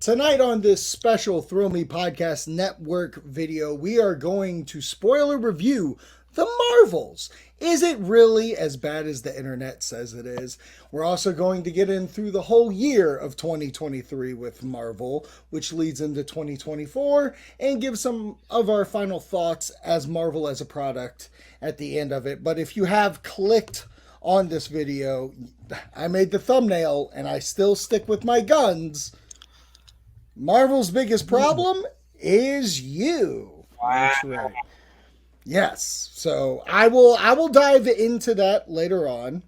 Tonight on this special Thrill Me Podcast Network video, we are going to spoiler review The Marvels. Is it really as bad as the internet says it is? We're also going to get in through the whole year of 2023 with Marvel, which leads into 2024, and give some of our final thoughts as Marvel as a product at the end of it. But if you have clicked on this video, I made the thumbnail and I still stick with my guns. Marvel's biggest problem is you. Wow. That's right. Yes. So I will dive into that later on,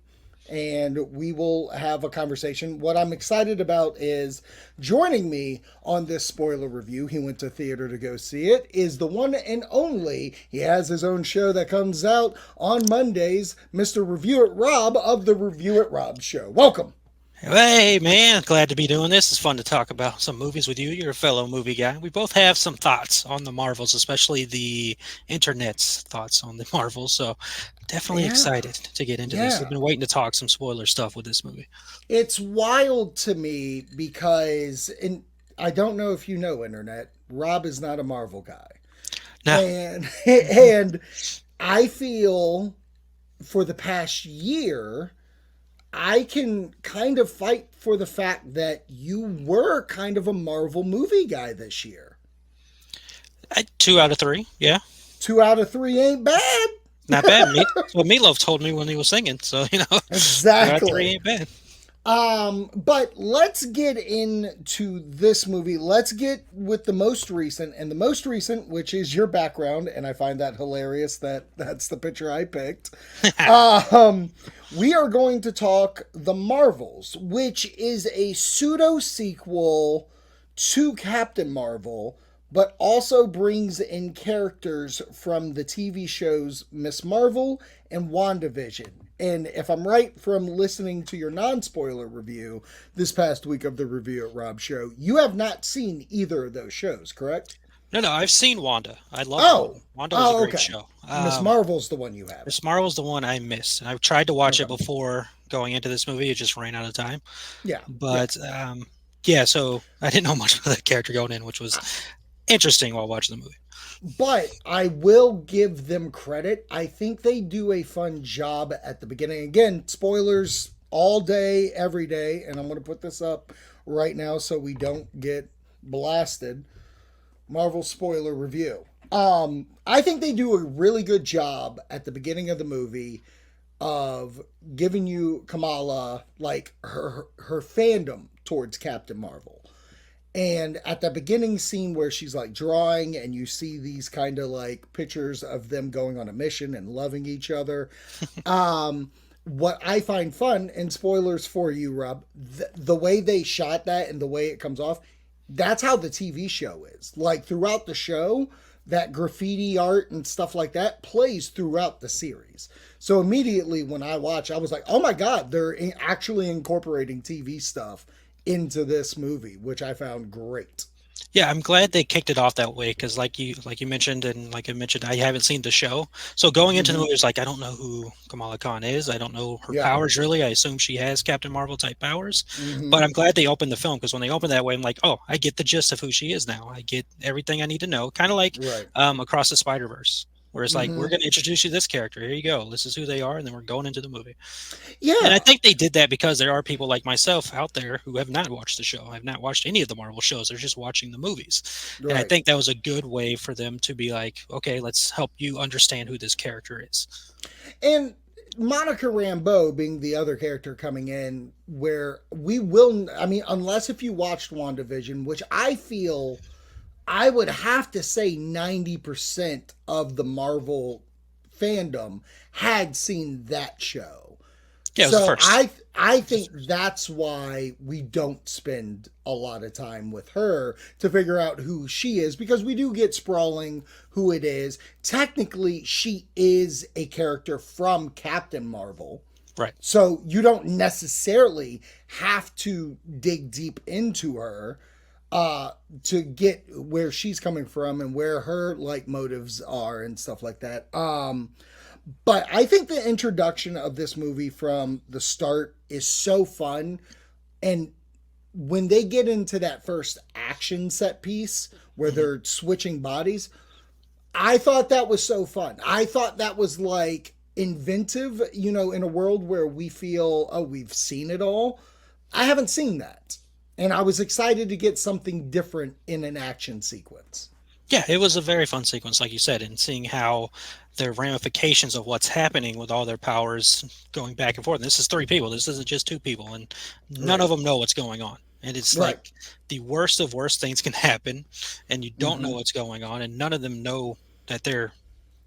and we will have a conversation. What I'm excited about is joining me on this spoiler review. He went to theater to go see it. Is the one and only. He has his own show that comes out on Mondays, Mr. Review It Rob of the Review It Rob show. Welcome. Hey, man, glad to be doing this. It's fun to talk about some movies with you. You're a fellow movie guy. We both have some thoughts on the Marvels, especially the internet's thoughts on the Marvels. So definitely excited to get into this. I've been waiting to talk some spoiler stuff with this movie. It's wild to me because, and I don't know if you know, internet, Rob is not a Marvel guy. No. And I feel for the past year, I can kind of fight for the fact that you were kind of a Marvel movie guy this year. 2 out of 3, yeah. 2 out of 3 ain't bad. Not bad. That's what Meatloaf told me when he was singing. So, Exactly. 2 out of 3 ain't bad. But let's get into this movie. Let's get with the most recent, and the most recent, which is your background, and I find that hilarious that that's the picture I picked. We are going to talk The Marvels, which is a pseudo sequel to Captain Marvel, but also brings in characters from the TV shows Miss Marvel and WandaVision. And if I'm right from listening to your non-spoiler review this past week of the Review at Rob show, you have not seen either of those shows, correct? No, I've seen Wanda. I love Wanda. Wanda was a great show. Miss Marvel's the one you have. Miss Marvel's the one I missed. And I've tried to watch it before going into this movie. It just ran out of time. Yeah. But, so I didn't know much about that character going in, which was interesting while watching the movie. But I will give them credit. I think they do a fun job at the beginning. Again, spoilers all day, every day. And I'm going to put this up right now so we don't get blasted. Marvel spoiler review. I think they do a really good job at the beginning of the movie of giving you Kamala, like her fandom towards Captain Marvel. And at the beginning scene where she's like drawing and you see these kind of like pictures of them going on a mission and loving each other. What I find fun, and spoilers for you, Rob, the way they shot that and the way it comes off, that's how the TV show is. Like throughout the show, that graffiti art and stuff like that plays throughout the series. So immediately when I watch, I was like, oh my God, they're actually incorporating TV stuff into this movie, which I found great. Yeah, I'm glad they kicked it off that way because, like you mentioned, and like I mentioned, I haven't seen the show. So going into the movie, it's like I don't know who Kamala Khan is. I don't know her powers really. I assume she has Captain Marvel type powers, but I'm glad they opened the film because when they opened that way, I'm like, oh, I get the gist of who she is now. I get everything I need to know. Kind of like Across the Spider-Verse. Where it's like, we're going to introduce you to this character. Here you go. This is who they are. And then we're going into the movie. Yeah. And I think they did that because there are people like myself out there who have not watched the show. I've not watched any of the Marvel shows. They're just watching the movies. Right. And I think that was a good way for them to be like, okay, let's help you understand who this character is. And Monica Rambeau being the other character coming in where we will, I mean, unless if you watched WandaVision, which I feel I would have to say 90% of the Marvel fandom had seen that show. Yeah, so first. I think that's why we don't spend a lot of time with her to figure out who she is, because we do get sprawling who it is. Technically, she is a character from Captain Marvel. Right. So you don't necessarily have to dig deep into her to get where she's coming from and where her like motives are and stuff like that. But I think the introduction of this movie from the start is so fun. And when they get into that first action set piece where Hmm. they're switching bodies, I thought that was so fun. I thought that was like inventive, in a world where we feel, oh, we've seen it all. I haven't seen that. And I was excited to get something different in an action sequence. Yeah, it was a very fun sequence, like you said, and seeing how the ramifications of what's happening with all their powers going back and forth. And this is three people. This isn't just two people, and none Right. of them know what's going on. And it's Right. like the worst of worst things can happen, and you don't know Mm-hmm. what's going on, and none of them know that they're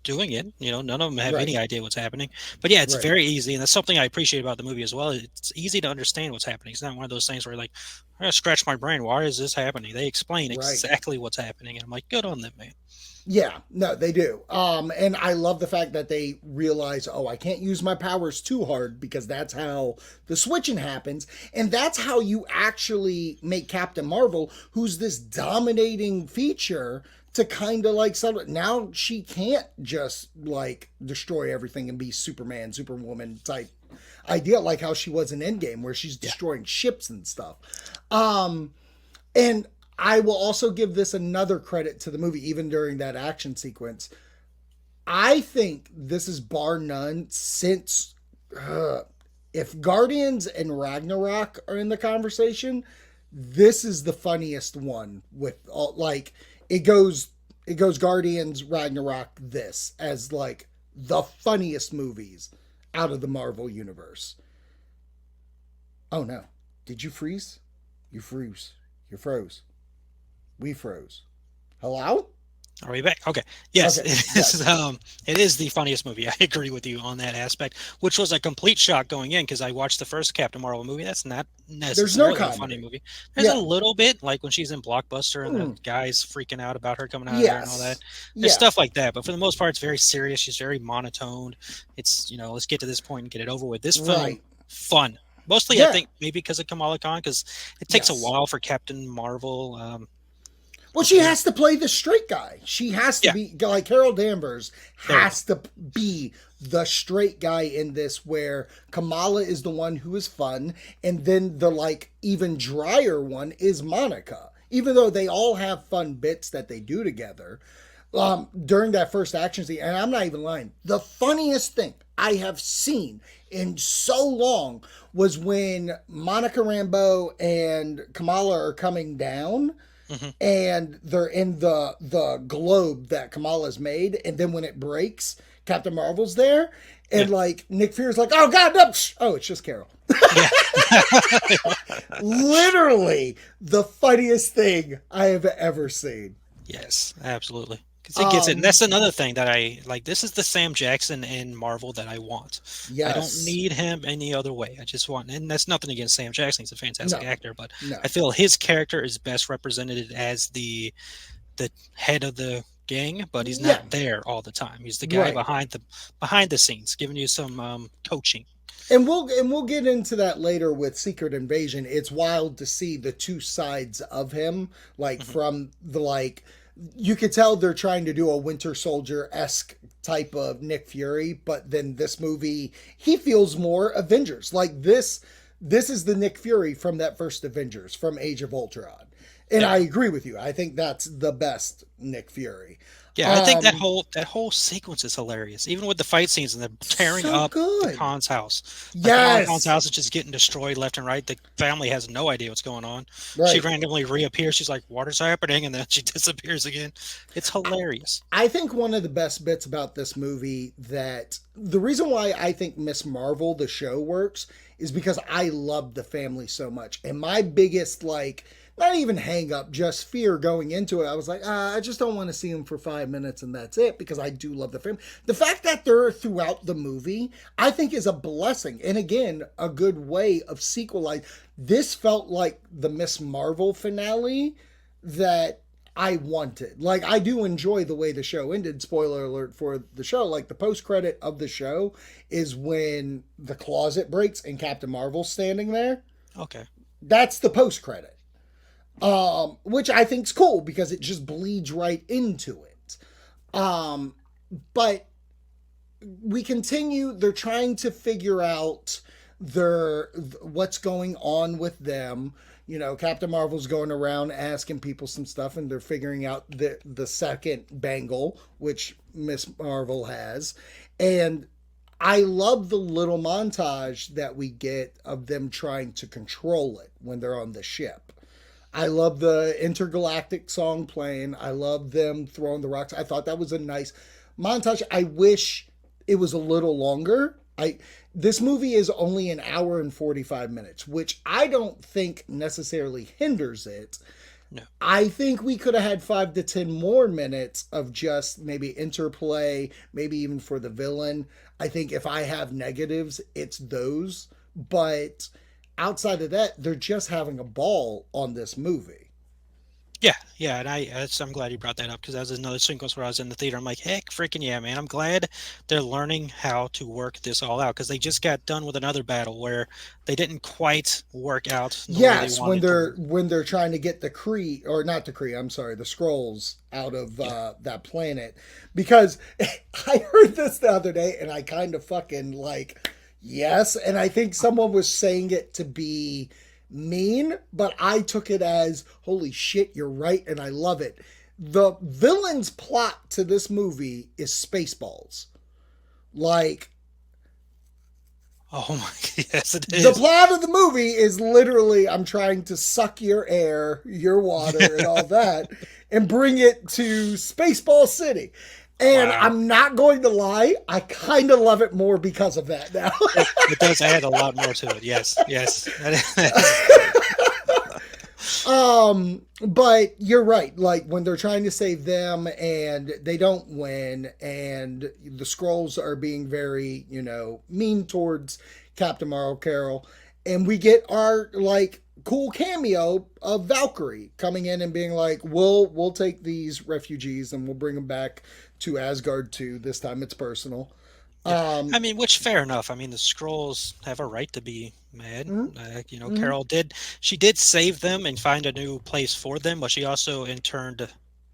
doing it. None of them have Right. any idea what's happening. But yeah, it's Right. very easy, and that's something I appreciate about the movie as well. It's easy to understand what's happening. It's not one of those things where you're like, I gotta scratch my brain. Why is this happening? They explain Right. exactly what's happening, and I'm like, good on them, man. Yeah, no, they do. And I love the fact that they realize, oh, I can't use my powers too hard because that's how the switching happens. And that's how you actually make Captain Marvel, who's this dominating feature, to kind of like settle it. Now she can't just like destroy everything and be Superman, Superwoman type idea like how she was in Endgame, where she's Yeah. destroying ships and stuff. And I will also give this another credit to the movie, even during that action sequence. I think this is bar none since if Guardians and Ragnarok are in the conversation, this is the funniest one with all like it goes Guardians, Ragnarok, this as like the funniest movies out of the Marvel universe. Oh no. Did you freeze? You froze. You froze. We froze. Hello? Are we back? Okay. Yes, Okay. Yes. it is the funniest movie. I agree with you on that aspect, which was a complete shock going in because I watched the first Captain Marvel movie. That's not There's no necessarily a funny comedy. movie. There's a Yeah. little bit, like when she's in Blockbuster and the Mm. guy's freaking out about her coming out of there and all that. Yes. There's Yeah. stuff like that, but for the most part, it's very serious. She's very monotone. It's, let's get to this point and get it over with. This film, Right. fun. Mostly, I Yeah. think, maybe because of Kamala Khan, because it takes a Yes. while for Captain Marvel. Well, she has to play the straight guy. She has to Yeah, be like Carol Danvers there we go. has to be the straight guy in this, where Kamala is the one who is fun, and then the like even drier one is Monica. Even though they all have fun bits that they do together, during that first action scene, and I'm not even lying, the funniest thing I have seen in so long was when Monica Rambeau and Kamala are coming down Hmm. and they're in the globe that Kamala's made, and then when it breaks, Captain Marvel's there, Yeah, and like Nick Fury's like, "Oh God, no!" Oh, it's just Carol. yeah. Literally the funniest thing I have ever seen. Yes, absolutely. Because it gets it. And Um, that's another thing that I like. This is the Sam Jackson in Marvel that I want. I don't yes, need him any other way. I just want, and that's nothing against Sam Jackson. He's a fantastic no, actor, but no, I feel his character is best represented as the head of the gang, but he's yeah, not there all the time. He's the guy right. behind the scenes, giving you some coaching. And we'll get into that later with Secret Invasion. It's wild to see the two sides of him, like Hmm. from the like you could tell they're trying to do a Winter Soldier esque type of Nick Fury, but then this movie he feels more Avengers. Like this is the Nick Fury from that first Avengers from Age of Ultron. And Yeah. I agree with you. I think that's the best Nick Fury. Yeah, I think that Um whole sequence is hilarious. Even with the fight scenes and the tearing so up the good. Khan's house. Like Kamala Khan's Yes. house is just getting destroyed left and right. The family has no idea what's going on. She Right. randomly reappears. She's like, "What is happening?" And then she disappears again. It's hilarious. I think one of the best bits about this movie, that the reason why I think Miss Marvel, the show, works is because I love the family so much. And my biggest, like, not even hang up, just fear going into it, I was like, I just don't want to see them for 5 minutes and that's it, because I do love the family. The fact that they're throughout the movie, I think is a blessing. And again, a good way of sequelizing. This felt like the Miss Marvel finale that I wanted. Like, I do enjoy the way the show ended. Spoiler alert for the show. Like, the post credit of the show is when the closet breaks and Captain Marvel's standing there. Okay. That's the post credit. Which I think's cool because it just bleeds right into it. Um, but we continue. They're trying to figure out their what's going on with them. Captain Marvel's going around asking people some stuff, and they're figuring out the second bangle, which Miss Marvel has. And I love the little montage that we get of them trying to control it when they're on the ship. I love the intergalactic song playing. I love them throwing the rocks. I thought that was a nice montage. I wish it was a little longer. I This movie is only an hour and 45 minutes, which I don't think necessarily hinders it. No. I think we could have had 5 to 10 more minutes of just maybe interplay, maybe even for the villain. I think if I have negatives, it's those. But outside of that, they're just having a ball on this movie. Yeah, and I'm glad you brought that up because that was another sequence where I was in the theater. I'm like, heck, freaking yeah, man! I'm glad they're learning how to work this all out because they just got done with another battle where they didn't quite work out the way they Yes, wanted to. when they're trying to get the Kree, or not the Kree, I'm sorry, the Skrulls out of that planet, because I heard this the other day and I kind of fucking like, yes, and I think someone was saying it to be mean, but I took it as holy shit, you're right, and I love it. The villain's plot to this movie is Spaceballs. Like, Oh my, yes, it the is. plot of the movie is literally I'm trying to suck your air, your water, and all that, and bring it to Spaceball City. And Wow. I'm not going to lie, I kind of love it more because of that now. It does add a lot more to it. Yes, yes. But you're right. Like when they're trying to save them and they don't win, and the Skrulls are being very, mean towards Captain Marvel Carol, and we get our like cool cameo of Valkyrie coming in and being like, "We'll take these refugees and we'll bring them back to Asgard too. This time it's personal." Yeah. Um, I mean, which fair enough. I mean, the Scrolls have a right to be mad. mhm, mhm. Carol she did save them and find a new place for them, but she also in turn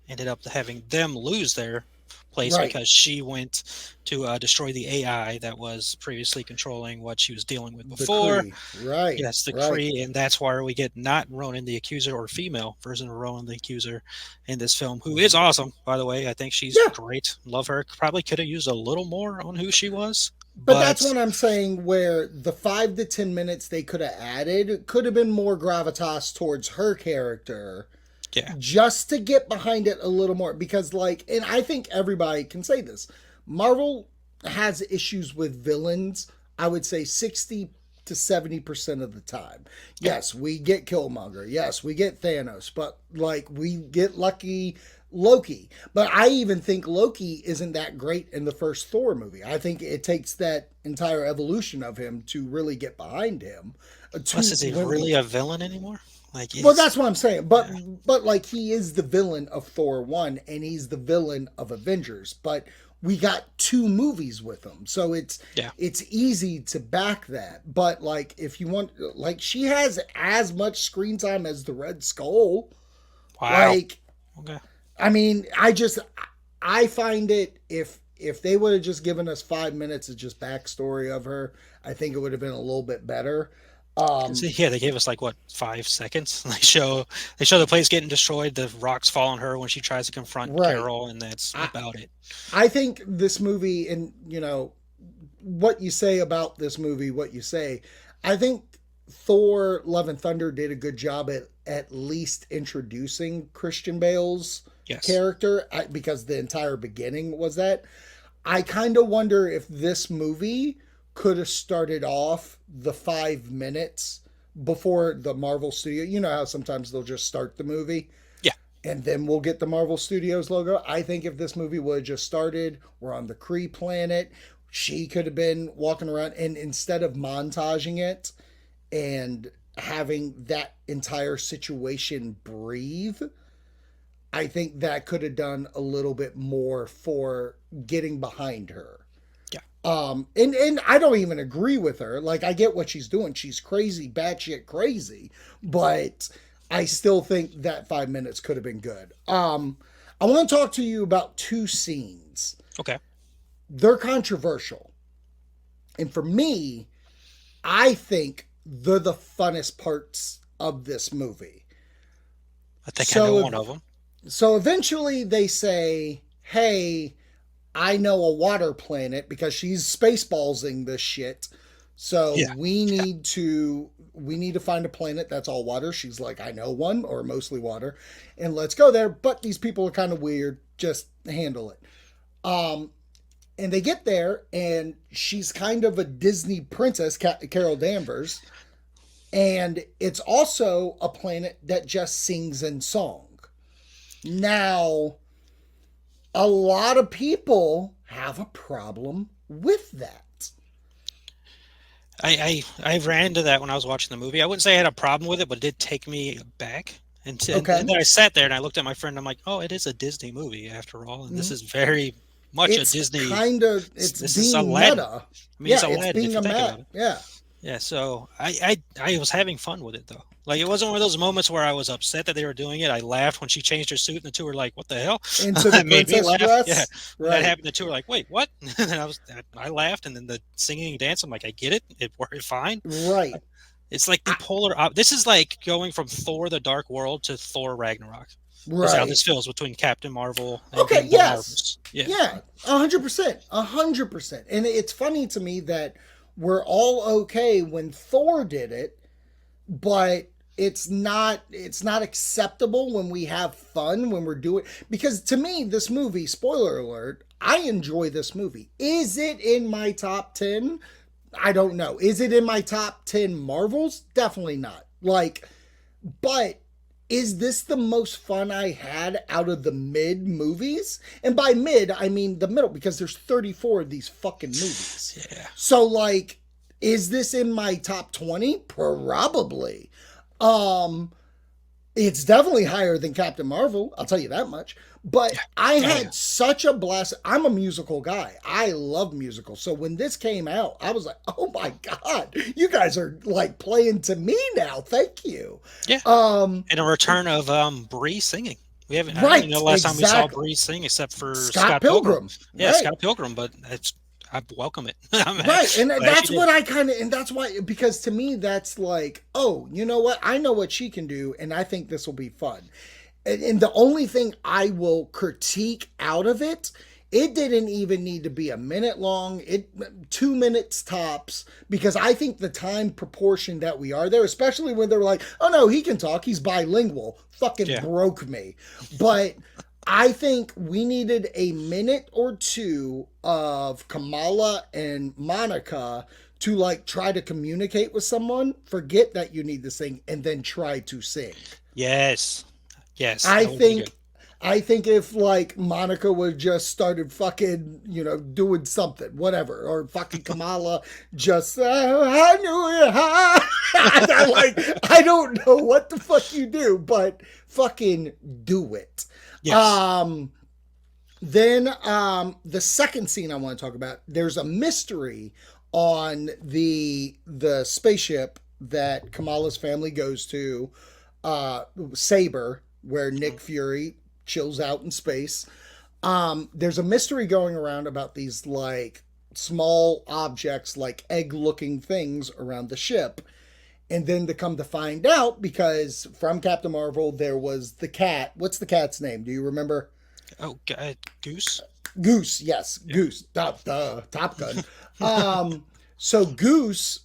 ended up having them lose their place Right. because she went to destroy the AI that was previously controlling what she was dealing with The before. Kree. Right. Yes, the Right. Kree, and that's why we get not Ronan the Accuser or female version of Ronan the Accuser in this film, who is awesome, by the way. I think she's Yeah. great. Love her. Probably could have used a little more on who she was, But that's but what I'm saying, where the 5 to 10 minutes they could have added could have been more gravitas towards her character yeah, just to get behind it a little more. Because, like, and I think everybody can say this, Marvel has issues with villains, I would say 60 to 70% of the time. yeah. Yes, we get Killmonger. Yes, we get Thanos. But, like, we get lucky Loki. But I even think Loki isn't that great in the first Thor movie. I think it takes that entire evolution of him to really get behind him. To Plus, is he when really we, a villain anymore? Like, well, he's that's what I'm saying. But yeah, like he is the villain of Thor 1 and he's the villain of Avengers. But we got 2 movies with him. So yeah. it's easy to back that. But like if you want, like, she has as much screen time as the Red Skull. Wow. Like, Okay. I mean, I find it, if they would have just given us 5 minutes of just backstory of her, I think it would have been a little bit better. See, Um, yeah, they gave us like what 5 seconds. They show the place getting destroyed, the rocks fall on her when she tries to confront right. Carol, and that's I about it. I think this movie, and what you say about this movie, what you say, I think Thor: Love and Thunder did a good job at least introducing Christian Bale's Yes. character, because the entire beginning was that. I kind of wonder if this movie could have started off the 5 minutes before the Marvel Studio. You know how sometimes they'll just start the movie Yeah. and then we'll get the Marvel Studios logo. I think if this movie would have just started, we're on the Kree planet. She could have been walking around, and instead of montaging it and having that entire situation breathe, I think that could have done a little bit more for getting behind her. Yeah. And I don't even agree with her. Like, I get what she's doing. She's crazy, batshit crazy, but I still think that 5 minutes could have been good. I want to talk to you about 2 scenes. Okay. They're controversial, and for me, I think they're the funnest parts of this movie. I think I know one of them. So eventually they say, hey, I know a water planet, because she's spaceballsing this shit. So Yeah. we need to find a planet that's all water. She's like, I know one, or mostly water, and let's go there. But these people are kind of weird. Just handle it. And they get there, and she's kind of a Disney princess, Carol Danvers, and it's also a planet that just sings in song. Now, a lot of people have a problem with that. I ran into that when I was watching the movie. I wouldn't say I had a problem with it, but it did take me back. And then I sat there and I looked at my friend. I'm like, oh, it is a Disney movie after all, and this is very much a Disney. It's this being is Aladdin. meta. I mean, it's Aladdin if you think about it. Yeah. Yeah, so I was having fun with it though. Like, it wasn't one of those moments where I was upset that they were doing it. I laughed when she changed her suit, and the two were like, "What the hell?" Into the made me laugh. dress. Yeah, when right. that happened, the two were like, "Wait, what?" And I laughed, and then the singing and dance. I'm like, I get it. It worked fine. Right. It's like the polar. This is like going from Thor: The Dark World to Thor: Ragnarok. Right. That's how this feels between Captain Marvel and okay. Yes. Yeah. Yeah. 100%. 100%. And it's funny to me that we're all okay when Thor did it, but it's not acceptable when we have fun, when we're doing, because to me this movie, spoiler alert, I enjoy this movie. Is it in my top 10? I don't know. Is it in my top 10 Marvels? Definitely not. Like, but is this the most fun I had out of the mid movies? And by mid, I mean the middle, because there's 34 of these fucking movies. Yeah. So, like, is this in my top 20? Probably. It's definitely higher than Captain Marvel, I'll tell you that much. But I had such a blast. I'm a musical guy. I love musicals. So when this came out, I was like, oh my God, you guys are like playing to me now. Thank you. Yeah. And a return of Bree singing. We haven't, I don't even know the last time we saw Bree sing except for Scott Pilgrim. Yeah, right. Scott Pilgrim, but I welcome it. Right, and that's what I and that's why, because to me, that's like, oh, you know what? I know what she can do, and I think this will be fun. And the only thing I will critique out of it, it didn't even need to be a minute long. 2 minutes tops, because I think the time proportion that we are there, especially when they're like, oh no, he can talk, he's bilingual, fucking broke me. But I think we needed a minute or two of Kamala and Monica to like try to communicate with someone, forget that you need to sing, and then try to sing. Yes. I think if like Monica would just started fucking, doing something, whatever, or fucking Kamala just I knew it. Like, I don't know what the fuck you do, but fucking do it. Yes. Then the second scene I want to talk about, there's a mystery on the spaceship that Kamala's family goes to, Saber, where Nick Fury chills out in space. There's a mystery going around about these like small objects, like egg-looking things around the ship. And then to come to find out, because from Captain Marvel, there was the cat. What's the cat's name? Do you remember? Oh, Goose? Goose, yes. Yeah. Goose. Top Gun. So Goose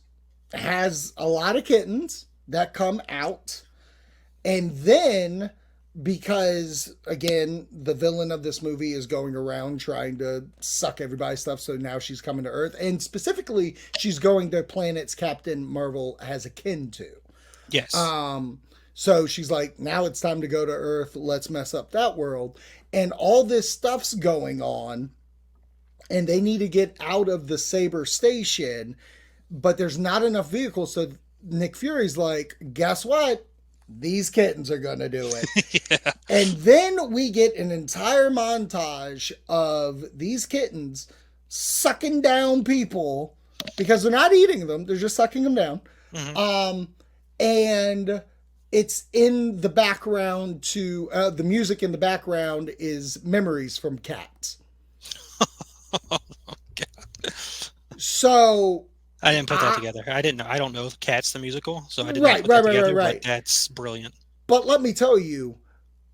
has a lot of kittens that come out. And then, because, again, the villain of this movie is going around trying to suck everybody's stuff, so now she's coming to Earth. And specifically, she's going to planets Captain Marvel has a kin to. Yes. So she's like, now it's time to go to Earth. Let's mess up that world. And all this stuff's going on, and they need to get out of the Saber station, but there's not enough vehicles. So Nick Fury's like, guess what? These kittens are going to do it. Yeah. And then we get an entire montage of these kittens sucking down people, because they're not eating them. They're just sucking them down. Mm-hmm. And it's in the background to the music in the background is Memories from Cats. Oh, God. So I didn't put that I, together. I didn't know. I don't know Cats the musical, so I did not right, put right, that right, right, together. But right. that's brilliant. But let me tell you,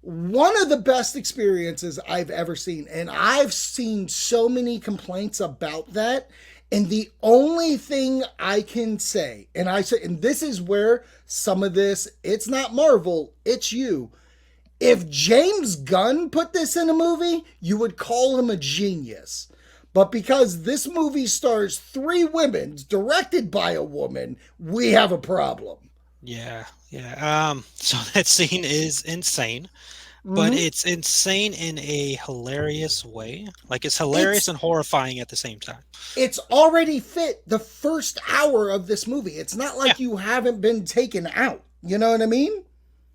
one of the best experiences I've ever seen, and I've seen so many complaints about that. And the only thing I can say, and I say, and this is where some of this, it's not Marvel, it's you. If James Gunn put this in a movie, you would call him a genius. But because this movie stars three women, directed by a woman, we have a problem. Yeah, yeah. So that scene is insane, but Mm-hmm. it's insane in a hilarious way. Like it's hilarious It's and horrifying at the same time. it's already fit the first hour of this movie. It's not Yeah, like you haven't been taken out. You know what I mean?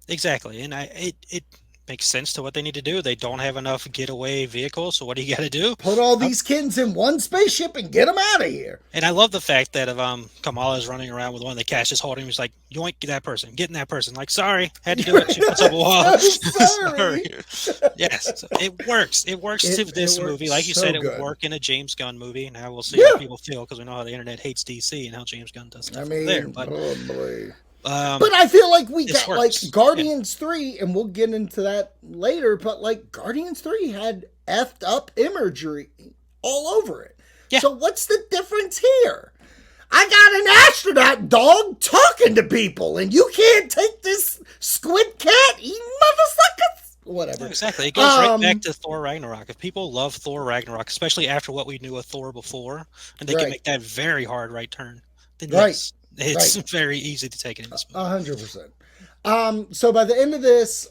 exactly. And it makes sense to what they need to do. They don't have enough getaway vehicles, so what do you got to do? Put all Uh, these kids in one spaceship and get them out of here. And I love the fact that if Kamala is running around with one of the cats just holding him, he's like, yoink that person, getting that person. Like, sorry, had to do it. She puts up a wall. So Sorry. sorry. Yes, so it works. It works to It this works movie. Like you so said, it would good. work in a James Gunn movie. Now we'll see how Yeah. people feel because we know how the internet hates DC and how James Gunn does I stuff over there. mean, But oh boy. um, But I feel like we this got like works. Yeah. Guardians 3, and we'll get into that later, but like Guardians 3 had effed up imagery all over it. Yeah. So what's the difference here? I got an astronaut dog talking to people, and you can't take this squid cat, you motherfuckers. No, Whatever. exactly. It goes right back to Thor Ragnarok. If people love Thor Ragnarok, especially after what we knew of Thor before, and they can Right, make that very hard right turn, then right, yes, it's right. very easy to take it in this movie. 100%. So by the end of this,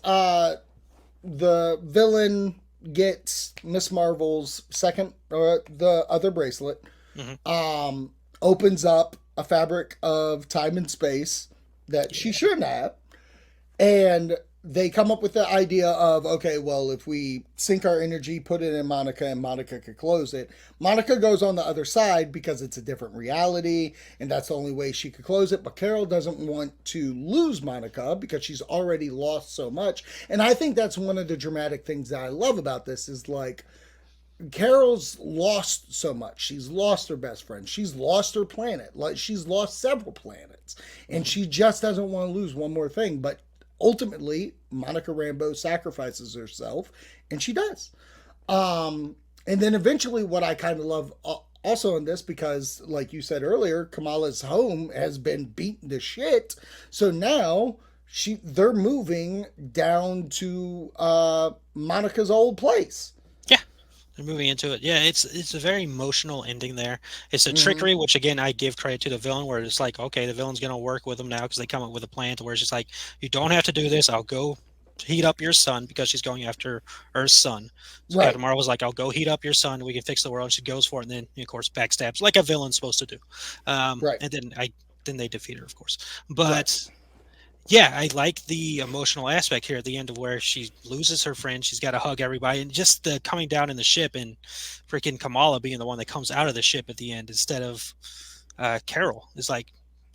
the villain gets Miss Marvel's second, or the other bracelet, Hmm. opens up a fabric of time and space that she Yeah. shouldn't have. And they come up with the idea of, okay, well, if we sink our energy, put it in Monica, and Monica could close it. Monica goes on the other side because it's a different reality, and that's the only way she could close it. But Carol doesn't want to lose Monica because she's already lost so much. And I think that's one of the dramatic things that I love about this is like, Carol's lost so much. She's lost her best friend. She's lost her planet. Like she's lost several planets, and Hmm. she just doesn't want to lose one more thing. But ultimately, Monica Rambeau sacrifices herself, and she does. And then eventually, what I kind of love also in this, because like you said earlier, Kamala's home has been beaten to shit. So now they're moving down to Monica's old place. Yeah. And moving into it, yeah, it's a very emotional ending there. It's a Mm-hmm. trickery, which again I give credit to the villain, where it's like, okay, the villain's gonna work with them now because they come up with a plan to where it's just like, you don't have to do this. I'll go heat up your son because she's going after her son. So Right. Captain Marvel's like, I'll go heat up your son. We can fix the world. And she goes for it, and then of course backstabs like a villain's supposed to do. Right. And then they defeat her, of course. Right. But yeah, I like the emotional aspect here at the end of where she loses her friend. She's got to hug everybody, and just the coming down in the ship and freaking Kamala being the one that comes out of the ship at the end instead of Carol is like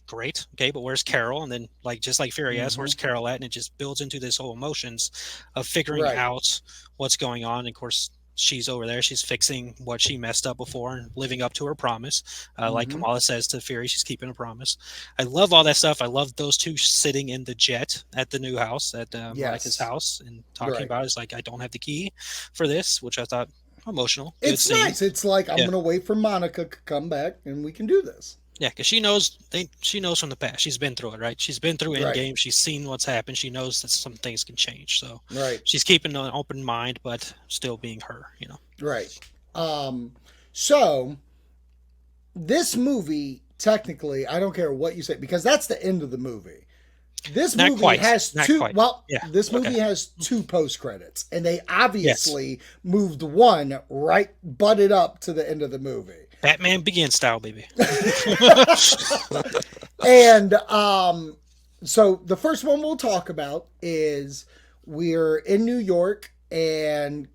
great. Okay, but where's Carol? And then like just like Fury asks, Mm-hmm. where's Carol at? And it just builds into this whole emotions of figuring Right. out what's going on. And of course, she's over there. She's fixing what she messed up before and living up to her promise. Like Mm-hmm. Kamala says to Fury, she's keeping a promise. I love all that stuff. I love those two sitting in the jet at the new house, at Monica's Yes. house, and talking Right. about it. It's like, I don't have the key for this, which I thought emotional. Good It's scene. nice. It's like I'm Yeah. gonna wait for Monica to come back and we can do this. Yeah, because she knows from the past. She's been through it, right? She's been through Right. Endgame. She's seen what's happened. She knows that some things can change. So Right. she's keeping an open mind, but still being her. Right. Um. So this movie, technically, I don't care what you say because that's the end of the movie. This Not movie quite. has Not two. quite. Well, Yeah. this Okay. movie has two post credits, and they Yes. obviously moved one right, butted up to the end of the movie. Batman Begins style, baby. And so the first one we'll talk about is we're in New York, and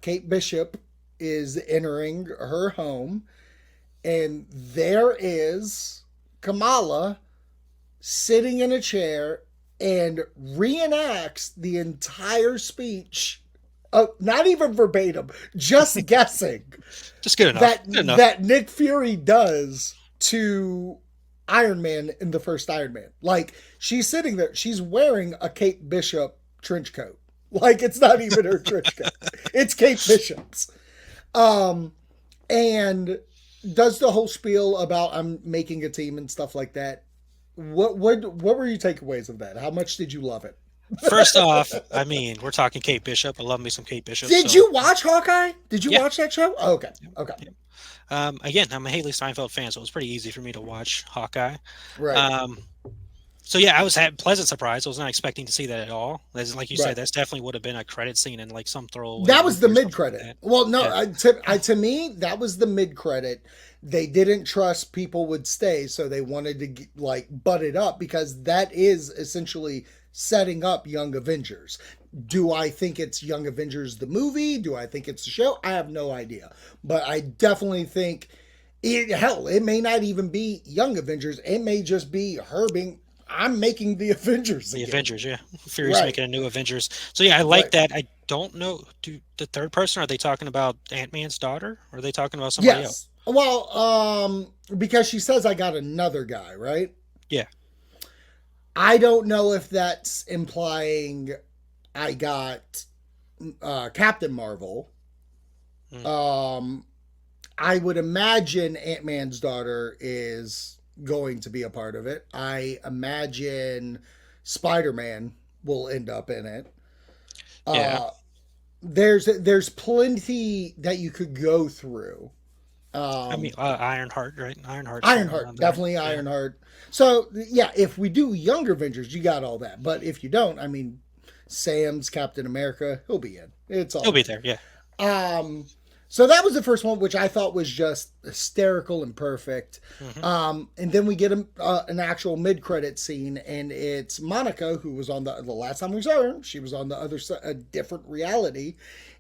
Kate Bishop is entering her home, and there is Kamala sitting in a chair and reenacts the entire speech. Not even verbatim, just guessing Just good enough. that Good enough. that Nick Fury does to Iron Man in the first Iron Man. Like, she's sitting there, she's wearing a Kate Bishop trench coat. Like, it's not even her trench coat. It's Kate Bishop's. Um, and does the whole spiel about I'm making a team and stuff like that. What were your takeaways of that? How much did you love it? First off, I mean, we're talking Kate Bishop. I love me some Kate Bishop. Did you watch Hawkeye? Did you watch that show? Oh, okay. Okay. Again, I'm a Haley Steinfeld fan, so it was pretty easy for me to watch Hawkeye. Right. So yeah, I was pleasant surprise. I was not expecting to see that at all. As like you said, that's definitely would have been a credit scene and like some throwaway. That was the mid credit. Like well, no, to me that was the mid credit. They didn't trust people would stay, so they wanted to like butt it up because that is essentially setting up Young Avengers. Do I think it's Young Avengers the movie? Do I think it's the show? I have no idea. But I definitely think it may not even be Young Avengers. It may just be her being I'm making the Avengers again. The Avengers, yeah. Fury's making a new Avengers. So yeah, I like that. I don't know. The third person, are they talking about Ant-Man's daughter? Or are they talking about somebody else? Well, because she says I got another guy, right? Yeah. I don't know if that's implying I got Captain Marvel. I would imagine Ant-Man's daughter is going to be a part of it. I imagine Spider-Man will end up in it. Yeah. There's plenty that you could go through. I mean, Ironheart, right? Ironheart, definitely Ironheart. So yeah, if we do Younger Avengers, you got all that. But if you don't, I mean, Sam's Captain America, he'll be in. He'll be there, yeah. So that was the first one, which I thought was just hysterical and perfect. And then we get an actual mid-credit scene, and it's Monica, who was on the last time we saw her. She was on the other side, a different reality.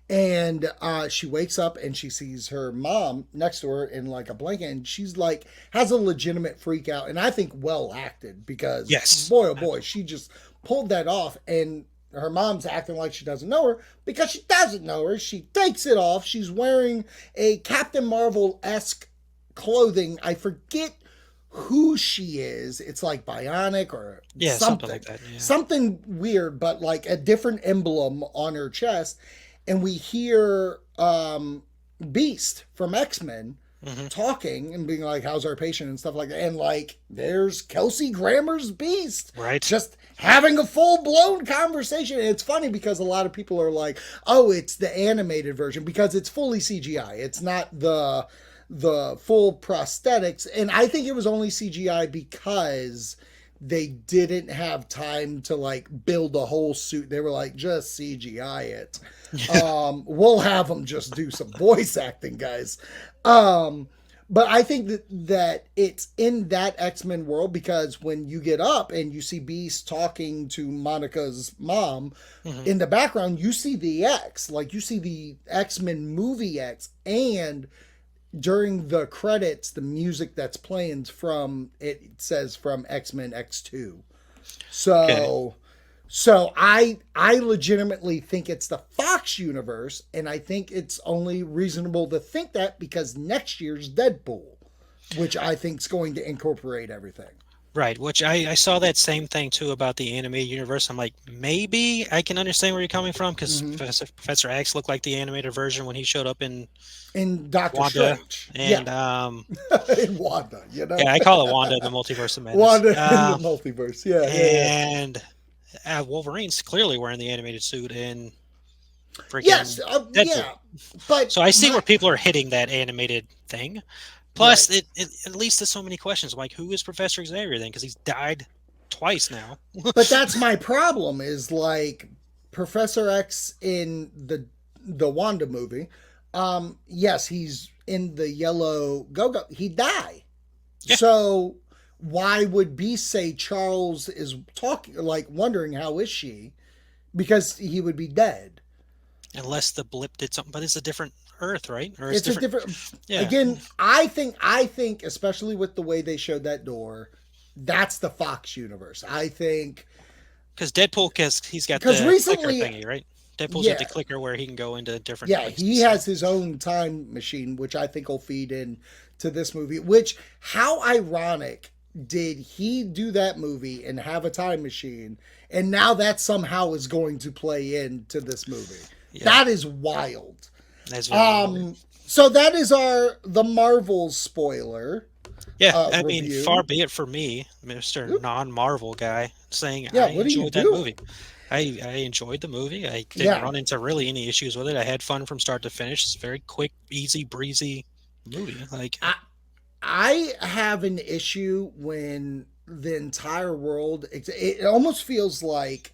And she wakes up and she sees her mom next to her in like a blanket, and she's like has a legitimate freak out, and I think well acted because boy oh boy, she just pulled that off. And her mom's acting like she doesn't know her because she doesn't know her. She takes it off. She's wearing a Captain Marvel-esque clothing. I forget who she is. It's like bionic or something like that. Yeah. Something weird, but like a different emblem on her chest. And we hear Beast from X-Men talking and being like, how's our patient and stuff like that. And like, there's Kelsey Grammer's Beast. Right. Just having a full-blown conversation. And it's funny because a lot of people are like, oh, it's the animated version because it's fully CGI. It's not the full prosthetics. And I think it was only CGI because they didn't have time to like build a whole suit. They were like, just CGI it. We'll have them just do some voice acting, guys. But I think that it's in that X-Men world because when you get up and you see Beast talking to Monica's mom in the background, you see the X, like you see the X-Men movie X, and during the credits, the music that's playing it says from X-Men X2. So I legitimately think it's the Fox universe, and I think it's only reasonable to think that because next year's Deadpool, which I think is going to incorporate everything. Right, which I saw that same thing too about the animated universe. I'm like, maybe I can understand where you're coming from because Professor X looked like the animated version when he showed up in Doctor Wanda, Strange. And in Wanda, you know. Yeah, I call it Wanda in the Multiverse of Madness. Wanda in the Multiverse, And Wolverine's clearly wearing the animated suit in freaking Deadpool. Yeah, but so I see where people are hitting that animated thing. Plus, it leads to so many questions. Like, who is Professor Xavier then? Because he's died twice now. But that's my problem. Is like Professor X in the Wanda movie. Yes, he's in the yellow go-go. He died. Yeah. So why would Beast say Charles is talking, like wondering how is she? Because he would be dead. Unless the blip did something, but it's a different Earth, right? Or it's a different. Yeah. Again, I think, especially with the way they showed that door, that's the Fox universe. I think because Deadpool, he's got the recently thingy, right? Deadpool's got the Yeah. clicker where he can go into different Yeah, he places. So. has his own time machine, which I think will feed in to this movie. Which, how ironic did he do that movie and have a time machine, and now that somehow is going to play into this movie? Yeah, That is wild. that's very weird. So that is the Marvel spoiler Yeah, I mean, far review. be it for me, Mister Oop. Non-Marvel guy, saying Yeah, I what do you enjoyed that do? movie. I enjoyed the movie. I didn't Yeah, run into really any issues with it. I had fun from start to finish. It's a very quick, easy, breezy movie. Like, I I have an issue when the entire world. It almost feels like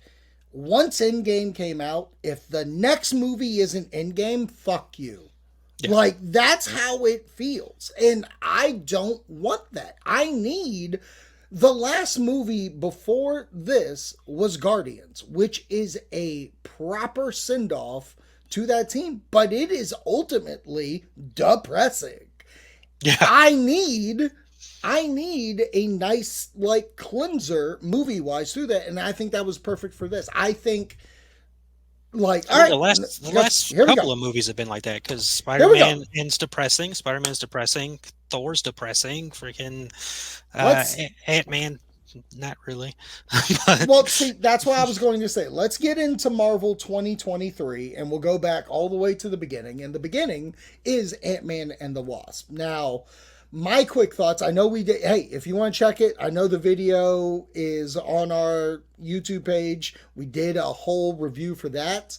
once Endgame came out, if the next movie isn't Endgame, fuck you. yeah, Like that's how it feels. And I don't want that. I need the last movie before this was Guardians, which is a proper send-off to that team, but it is ultimately depressing. yeah. I need I need a nice like cleanser movie wise through that, and I think that was perfect for this. I think like I all mean, right, the last here we couple go. of movies have been like that because Here we go. Spider-Man ends depressing. Spider-Man's depressing. Thor's depressing. Freaking Let's Ant-Man, not really. But Well, see, that's what I was going to say. Let's get into Marvel 2023 and we'll go back all the way to the beginning. And the beginning is Ant-Man and the Wasp. Now, my quick thoughts, I know we did. Hey, if you want to check it, I know the video is on our YouTube page. We did a whole review for that.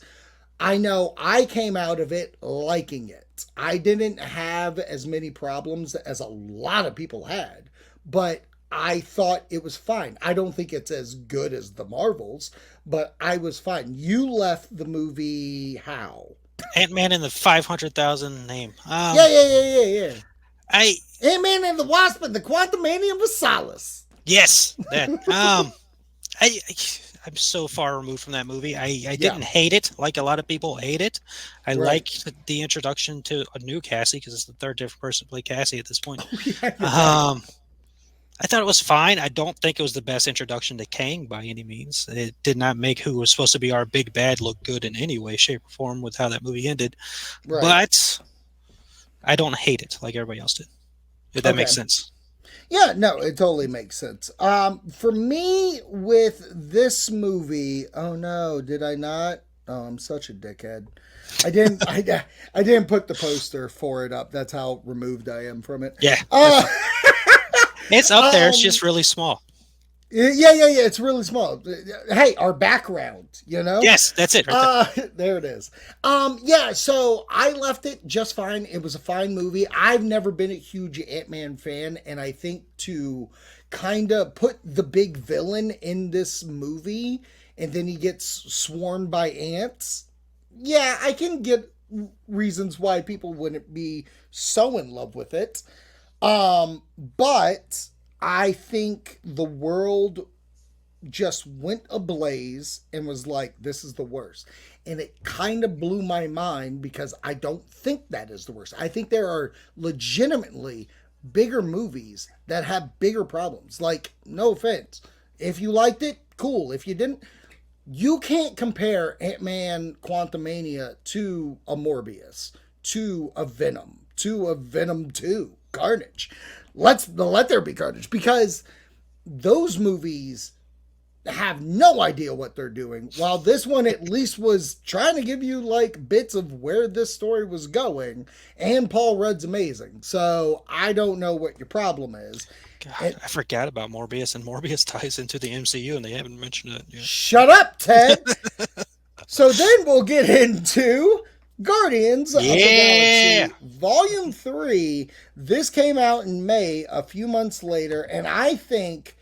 I know I came out of it liking it. I didn't have as many problems as a lot of people had, but I thought it was fine. I don't think it's as good as the Marvels, but I was fine. You left the movie how? Ant-Man and the 500,000 name. Yeah. I Ant-Man and the Wasp and the Quantumanium of Solace. yes, that. I I'm so far removed from that movie. I Yeah, didn't hate it like a lot of people hate it. I right. like the introduction to a new Cassie because it's the third different person to play Cassie at this point. Yeah, you're right. Um, I thought it was fine. I don't think it was the best introduction to Kang by any means. It did not make who was supposed to be our big bad look good in any way, shape, or form with how that movie ended. Right. But I don't hate it like everybody else did. If that makes Okay. sense. Yeah, no, it totally makes sense. For me with this movie, oh no, did I not? Oh, I'm such a dickhead. I didn't. I didn't put the poster for it up. That's how removed I am from it. Yeah, that's Uh, fine. It's up there. It's um, just really small. yeah. It's really small. Hey, our background, you know. Yes, that's it right there. There it is. Yeah, so I left it just fine. It was a fine movie. I've never been a huge Ant-Man fan, and I think to kind of put the big villain in this movie and then he gets swarmed by ants. Yeah, I can get reasons why people wouldn't be so in love with it. But I think the world just went ablaze and was like, this is the worst. And it kind of blew my mind because I don't think that is the worst. I think there are legitimately bigger movies that have bigger problems. Like, no offense. If you liked it, cool. If you didn't, you can't compare Ant-Man Quantumania to a Morbius, to a Venom, to a Venom 2, Carnage. Let there be Carnage because those movies have no idea what they're doing. While this one at least was trying to give you like bits of where this story was going, and Paul Rudd's amazing. So I don't know what your problem is. God, And I forgot about Morbius, and Morbius ties into the MCU, and they haven't mentioned it yet. shut up, Ted. So then we'll get into Guardians of the Yeah, Galaxy Volume 3. This came out in May, a few months later, and I think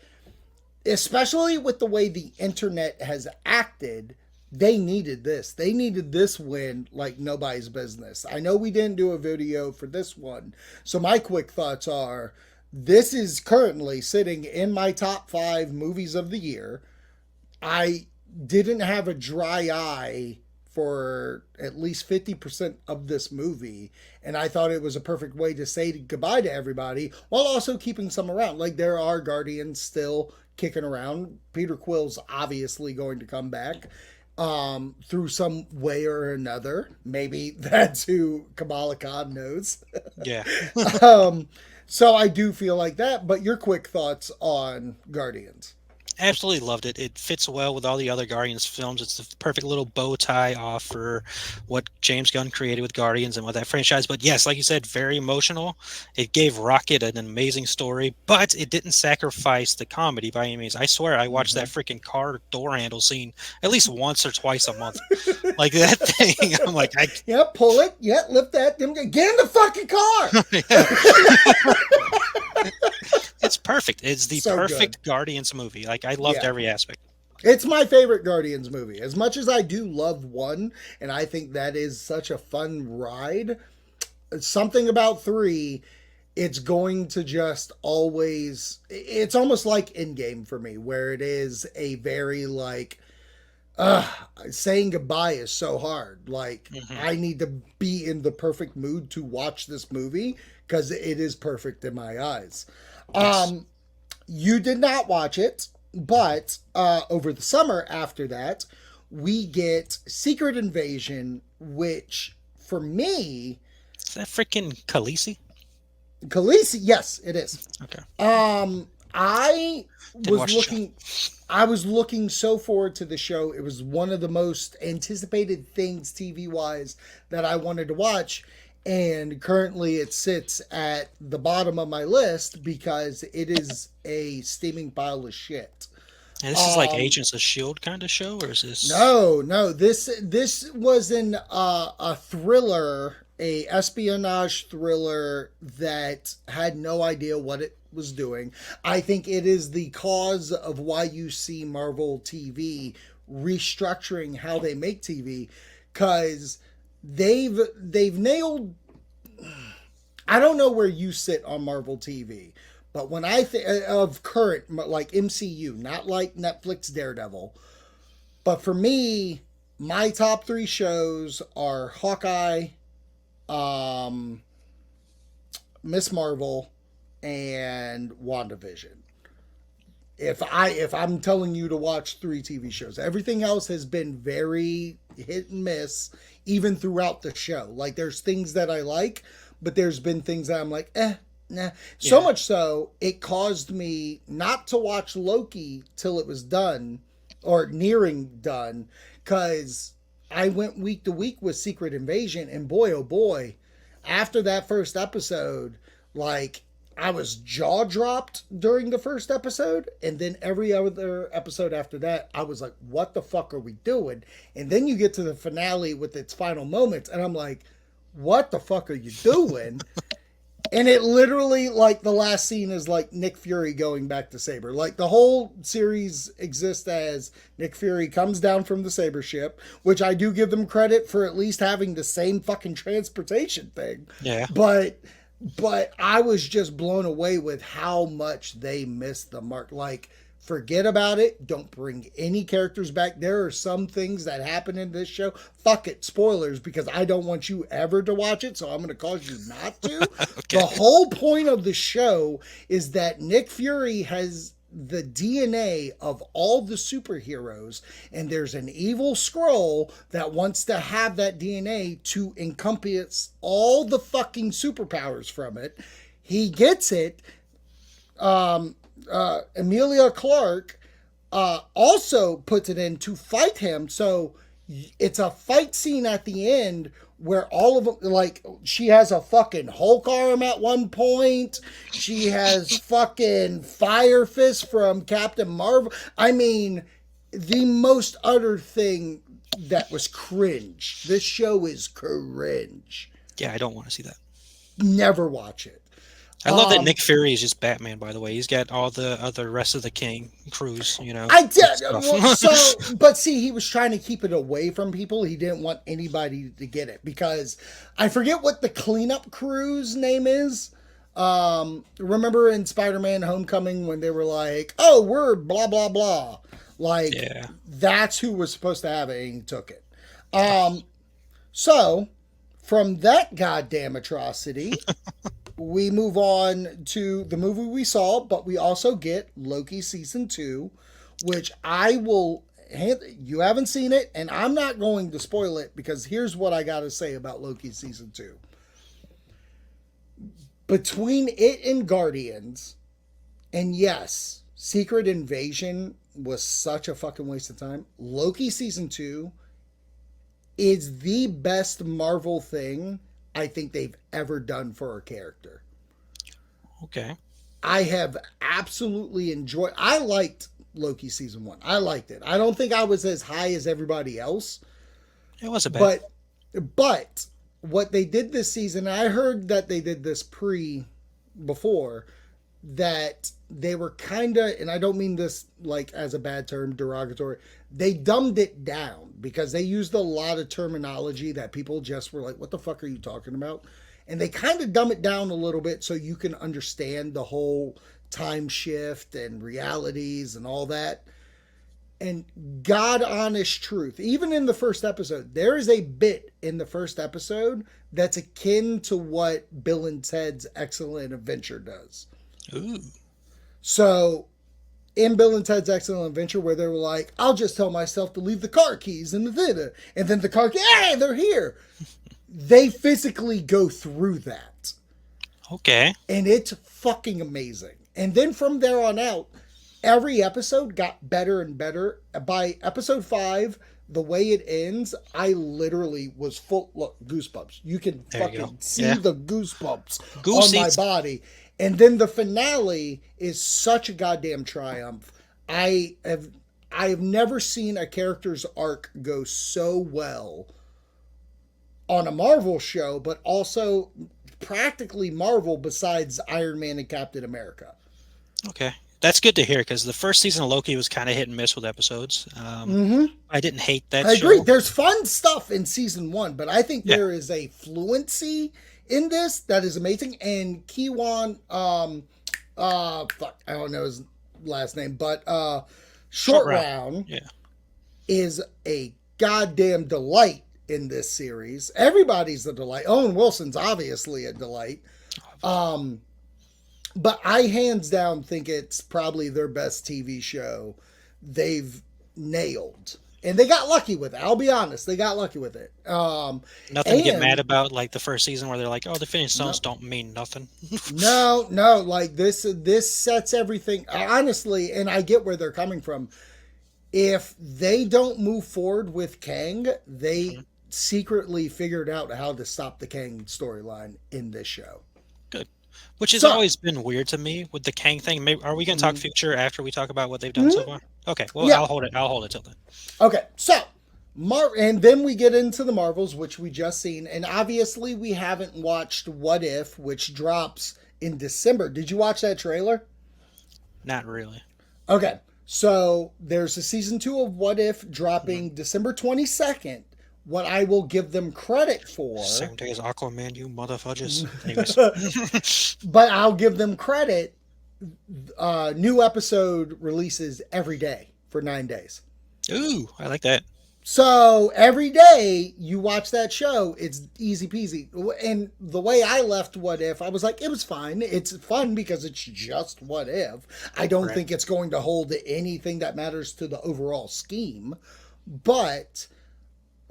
especially with the way the internet has acted, they needed this. They needed this win like nobody's business. I know we didn't do a video for this one. So my quick thoughts are this is currently sitting in my top 5 movies of the year. I didn't have a dry eye for at least 50% of this movie, and I thought it was a perfect way to say goodbye to everybody while also keeping some around. Like there are Guardians still kicking around. Peter Quill's obviously going to come back. through some way or another. Maybe that's who Kamala Khan knows. Yeah. um, so I do feel like that. But your quick thoughts on Guardians? Absolutely loved it. It fits well with all the other Guardians films. It's the perfect little bow tie off for what James Gunn created with Guardians and with that franchise. But yes, like you said, very emotional. It gave Rocket an amazing story, but it didn't sacrifice the comedy by any means. I swear I watched that freaking car door handle scene at least once or twice a month. Like that thing. I'm like, Yeah, pull it. Yeah, lift that. Get in the fucking car. It's perfect. It's the So perfect good. Guardians movie. Like I loved Yeah. every aspect. It's my favorite Guardians movie. As much as I do love one, and I think that is such a fun ride, something about three, it's going to just always. It's almost like Endgame for me, where it is a very like. Saying goodbye is so hard. Like, Hmm. I need to be in the perfect mood to watch this movie because it is perfect in my eyes. Yes. Um, you did not watch it, but over the summer after that, we get Secret Invasion, which for me, Is that freaking Khaleesi? Khaleesi, yes, it is. Okay. I Didn't was watch the show. looking I was looking so forward to the show. It was one of the most anticipated things TV wise that I wanted to watch. And currently it sits at the bottom of my list because it is a steaming pile of shit. And this is like Um, Agents of Shield kind of show, or is this? no. This was a thriller, a espionage thriller that had no idea what it was doing. I think it is the cause of why you see Marvel TV restructuring how they make TV, because they've nailed. I don't know where you sit on Marvel TV, but when I think of current like MCU, not like Netflix Daredevil, but for me, my top three shows are Hawkeye, um, Miss Marvel, and WandaVision. If I'm telling you to watch three TV shows, everything else has been very hit and miss, even throughout the show. Like there's things that I like, but there's been things that I'm like, nah. So Yeah. much so it caused me not to watch Loki till it was done or nearing done, because I went week to week with Secret Invasion, and boy, oh boy, after that first episode, like I was jaw dropped during the first episode, and then every other episode after that, I was like, what the fuck are we doing? And then you get to the finale with its final moments, and I'm like, what the fuck are you doing? And it literally, like, the last scene is like Nick Fury going back to Saber. Like, the whole series exists as Nick Fury comes down from the Saber ship, which I do give them credit for at least having the same fucking transportation thing. Yeah. But I was just blown away with how much they missed the mark. Like, forget about it. Don't bring any characters back. There are some things that happen in this show. Fuck it, spoilers, because I don't want you ever to watch it, so I'm going to cause you not to. Okay. The whole point of the show is that Nick Fury has the DNA of all the superheroes, and there's an evil scroll that wants to have that DNA to encompass all the fucking superpowers from it. He gets it. Emilia Clarke also puts it in to fight him. So it's a fight scene at the end where all of them, like, she has a fucking Hulk arm at one point. She has fucking Fire Fist from Captain Marvel. I mean, the most utter thing that was cringe. This show is cringe. Yeah, I don't want to see that. Never watch it. I love that Nick Fury is just Batman. By the way, he's got all the other rest of the King crews. I Good did. stuff. Well, so, but see, he was trying to keep it away from people. He didn't want anybody to get it because I forget what the cleanup crew's name is. Remember in Spider-Man: Homecoming when they were like, "Oh, we're blah blah blah," like Yeah. that's who was supposed to have it, and he took it. So from that goddamn atrocity, we move on to the movie we saw, but we also get Loki season 2, which I will you haven't seen it, and I'm not going to spoil it because here's what I got to say about Loki season 2. Between it and Guardians, and yes, Secret Invasion was such a fucking waste of time. Loki season 2 is the best Marvel thing I think they've ever done for a character. Okay. I have absolutely enjoyed. I liked Loki season 1. I liked it. I don't think I was as high as everybody else. It wasn't bad. But what they did this season, I heard that they did this before, that they were kind of, and I don't mean this like as a bad term, derogatory, they dumbed it down because they used a lot of terminology that people just were like, what the fuck are you talking about? And they kind of dumb it down a little bit so you can understand the whole time shift and realities and all that. And God honest truth, even in the first episode, there is a bit in the first episode that's akin to what Bill and Ted's Excellent Adventure does. Ooh. So in Bill and Ted's Excellent Adventure, where they were like, I'll just tell myself to leave the car keys in the theater. And then the car keys, hey, they're here. They physically go through that. Okay. And it's fucking amazing. And then from there on out, every episode got better and better. By episode 5, the way it ends, I literally was full. Look, goosebumps. You can fucking see the goosebumps on my body. And then the finale is such a goddamn triumph. I have never seen a character's arc go so well on a Marvel show, but also practically Marvel besides Iron Man and Captain America. Okay. That's good to hear because the first season of Loki was kind of hit and miss with episodes. I didn't hate that show. I agree. There's fun stuff in season 1, but I think there is a fluency in this that is amazing. And Kiwan, I don't know his last name, but Short Round is a goddamn delight in this series. Everybody's a delight. Owen Wilson's obviously a delight. But I hands down think it's probably their best TV show they've nailed. And they got lucky with it. I'll be honest. They got lucky with it. Nothing to get mad about, like the first season where they're like, oh, the finished stones don't mean nothing. No. Like this sets everything. Honestly, and I get where they're coming from. If they don't move forward with Kang, they secretly figured out how to stop the Kang storyline in this show. Good. Which has always been weird to me with the Kang thing. Maybe, are we going to talk future after we talk about what they've done so far? Okay, well, I'll hold it till then. Okay, so and then we get into the Marvels, which we just seen, and obviously we haven't watched What If, which drops in December. Did you watch that trailer? Not really. Okay, so there's a season 2 of What If dropping December 22nd. What I will give them credit for... Same day as Aquaman, you motherfuckers. But I'll give them credit. New episode releases every day for 9 days. Ooh, I like that. So every day you watch that show, it's easy peasy. And the way I left What If, I was like, it was fine. It's fun because it's just What If. I don't think it's going to hold anything that matters to the overall scheme. But...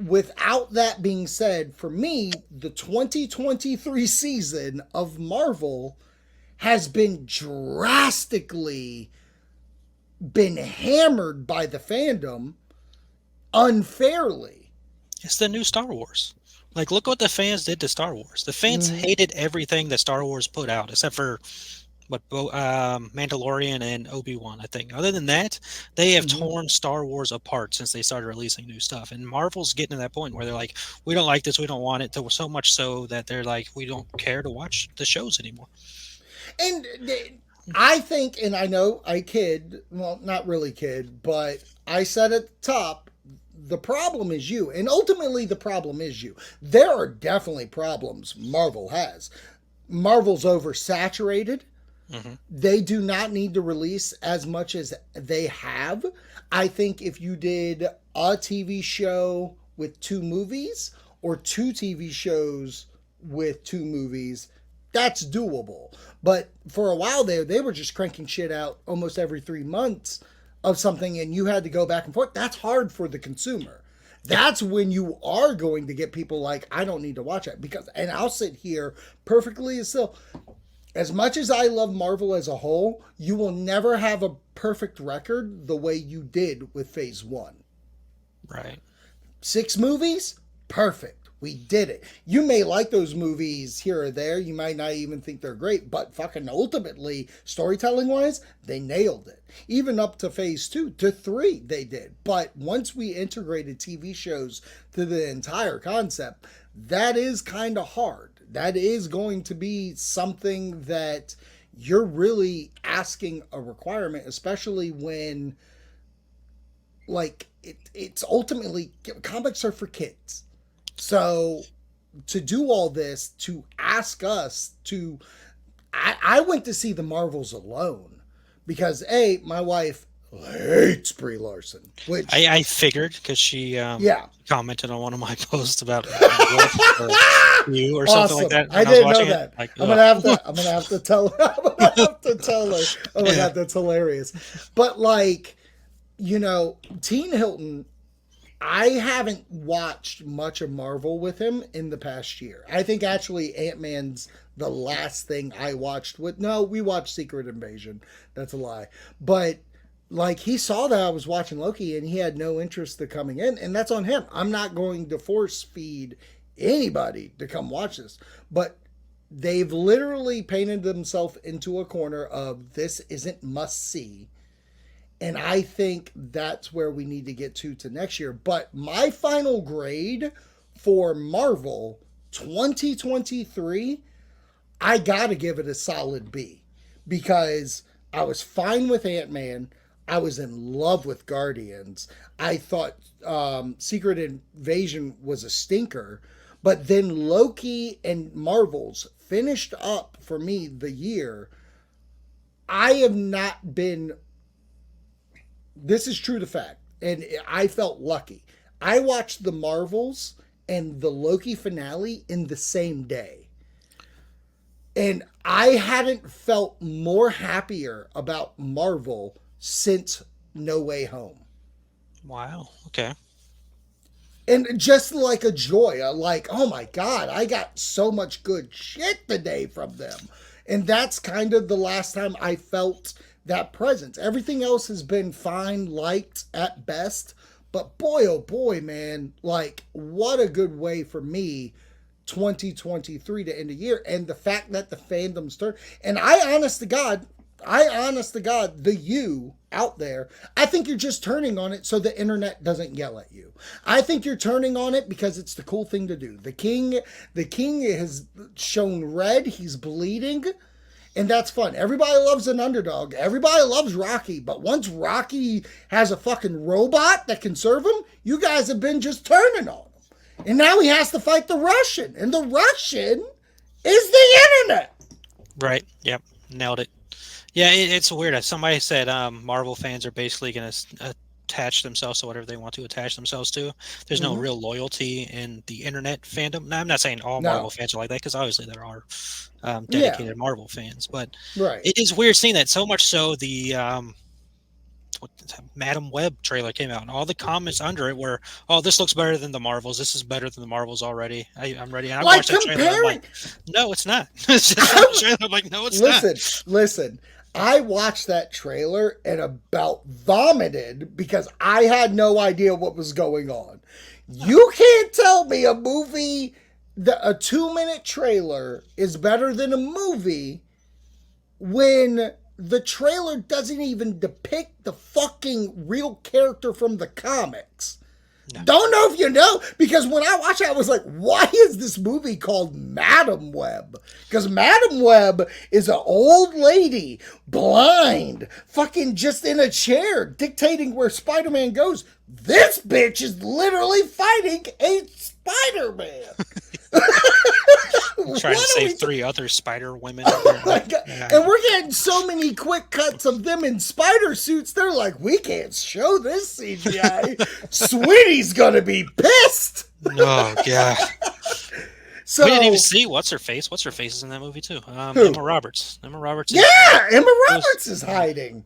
without that being said, for me, the 2023 season of Marvel has been drastically hammered by the fandom unfairly. It's the new Star Wars. Like, look what the fans did to Star Wars. The fans hated everything that Star Wars put out, except for Mandalorian and Obi-Wan, I think. Other than that, they have torn Star Wars apart since they started releasing new stuff. And Marvel's getting to that point where they're like, we don't like this, we don't want it, so much so that they're like, we don't care to watch the shows anymore. And I think, and I know I kid, well, not really kid, but I said at the top, the problem is you. And ultimately, the problem is you. There are definitely problems Marvel has. Marvel's oversaturated. They do not need to release as much as they have. I think if you did a TV show with 2 movies or 2 TV shows with 2 movies, that's doable. But for a while there, they were just cranking shit out almost every 3 months. of something and you had to go back and forth, that's hard for the consumer. That's when you are going to get people like, I don't need to watch it. Because, and I'll sit here perfectly still. As much as I love Marvel as a whole, you will never have a perfect record the way you did with Phase 1. Right. 6 movies? Perfect. We did it. You may like those movies here or there. You might not even think they're great, but fucking ultimately, storytelling wise, they nailed it. Even up to Phase 2 to 3, they did. But once we integrated TV shows to the entire concept, that is kind of hard. That is going to be something that you're really asking a requirement, especially when, like, it's ultimately, comics are for kids. So to do all this, to ask us to, I went to see the Marvels alone because my wife hates Brie Larson, which I figured because she commented on one of my posts about you or something like that. I didn't know that. Like, I'm gonna have to tell her. I'm gonna have to tell her. Oh my god, that's hilarious. But like, you know, Teen Hilton, I haven't watched much of Marvel with him in the past year. I think actually Ant-Man's the last thing I watched with. No, we watched Secret Invasion. That's a lie. But like, he saw that I was watching Loki and he had no interest in coming in, and that's on him. I'm not going to force feed anybody to come watch this. But they've literally painted themselves into a corner of this isn't must see. And I think that's where we need to get to next year. But my final grade for Marvel 2023, I got to give it a solid B. Because I was fine with Ant-Man. I was in love with Guardians. I thought Secret Invasion was a stinker. But then Loki and Marvels finished up for me the year. I have not been... This is true to fact, and I felt lucky. I watched the Marvels and the Loki finale in the same day. And I hadn't felt more happier about Marvel since No Way Home. Wow. Okay. And just like a joy, like, oh my God, I got so much good shit today from them. And that's kind of the last time I felt that presence. Everything else has been fine, liked at best. But boy, oh boy, man, like, what a good way for me 2023 to end the year. And the fact that the fandom's turned. And I honest to God, the you out there, I think you're just turning on it so the internet doesn't yell at you. I think you're turning on it because it's the cool thing to do. The king has shown red. He's bleeding. And that's fun. Everybody loves an underdog. Everybody loves Rocky. But once Rocky has a fucking robot that can serve him, you guys have been just turning on him. And now he has to fight the Russian. And the Russian is the internet. Right. Yep. Nailed it. Yeah, it's weird. Somebody said Marvel fans are basically going to attach themselves to whatever they want to attach themselves to. There's no real loyalty in the internet fandom. Now, I'm not saying all Marvel fans are like that, because obviously there are dedicated Marvel fans, but it is weird seeing that. So much so the Madam Web trailer came out, and all the comments under it were, "Oh, this looks better than the Marvels. This is better than the Marvels already." I'm ready. And I watched that trailer. I'm like, no, it's not. It's just a trailer. I'm like, no, it's not. Listen. I watched that trailer and about vomited because I had no idea what was going on. You can't tell me a movie, a 2-minute trailer is better than a movie when the trailer doesn't even depict the fucking real character from the comics. No. Don't know if you know, because when I watched it, I was like, why is this movie called Madam Web? Because Madam Web is an old lady, blind, fucking just in a chair, dictating where Spider-Man goes. This bitch is literally fighting a Spider-Man. Trying to save 3 other spider women. Oh my God. And we're getting so many quick cuts of them in spider suits. They're like, we can't show this CGI. Sweetie's gonna be pissed. Oh God. So we didn't even see what's her face. What's her face is in that movie too. Emma Roberts. Emma Roberts. Emma Roberts is hiding.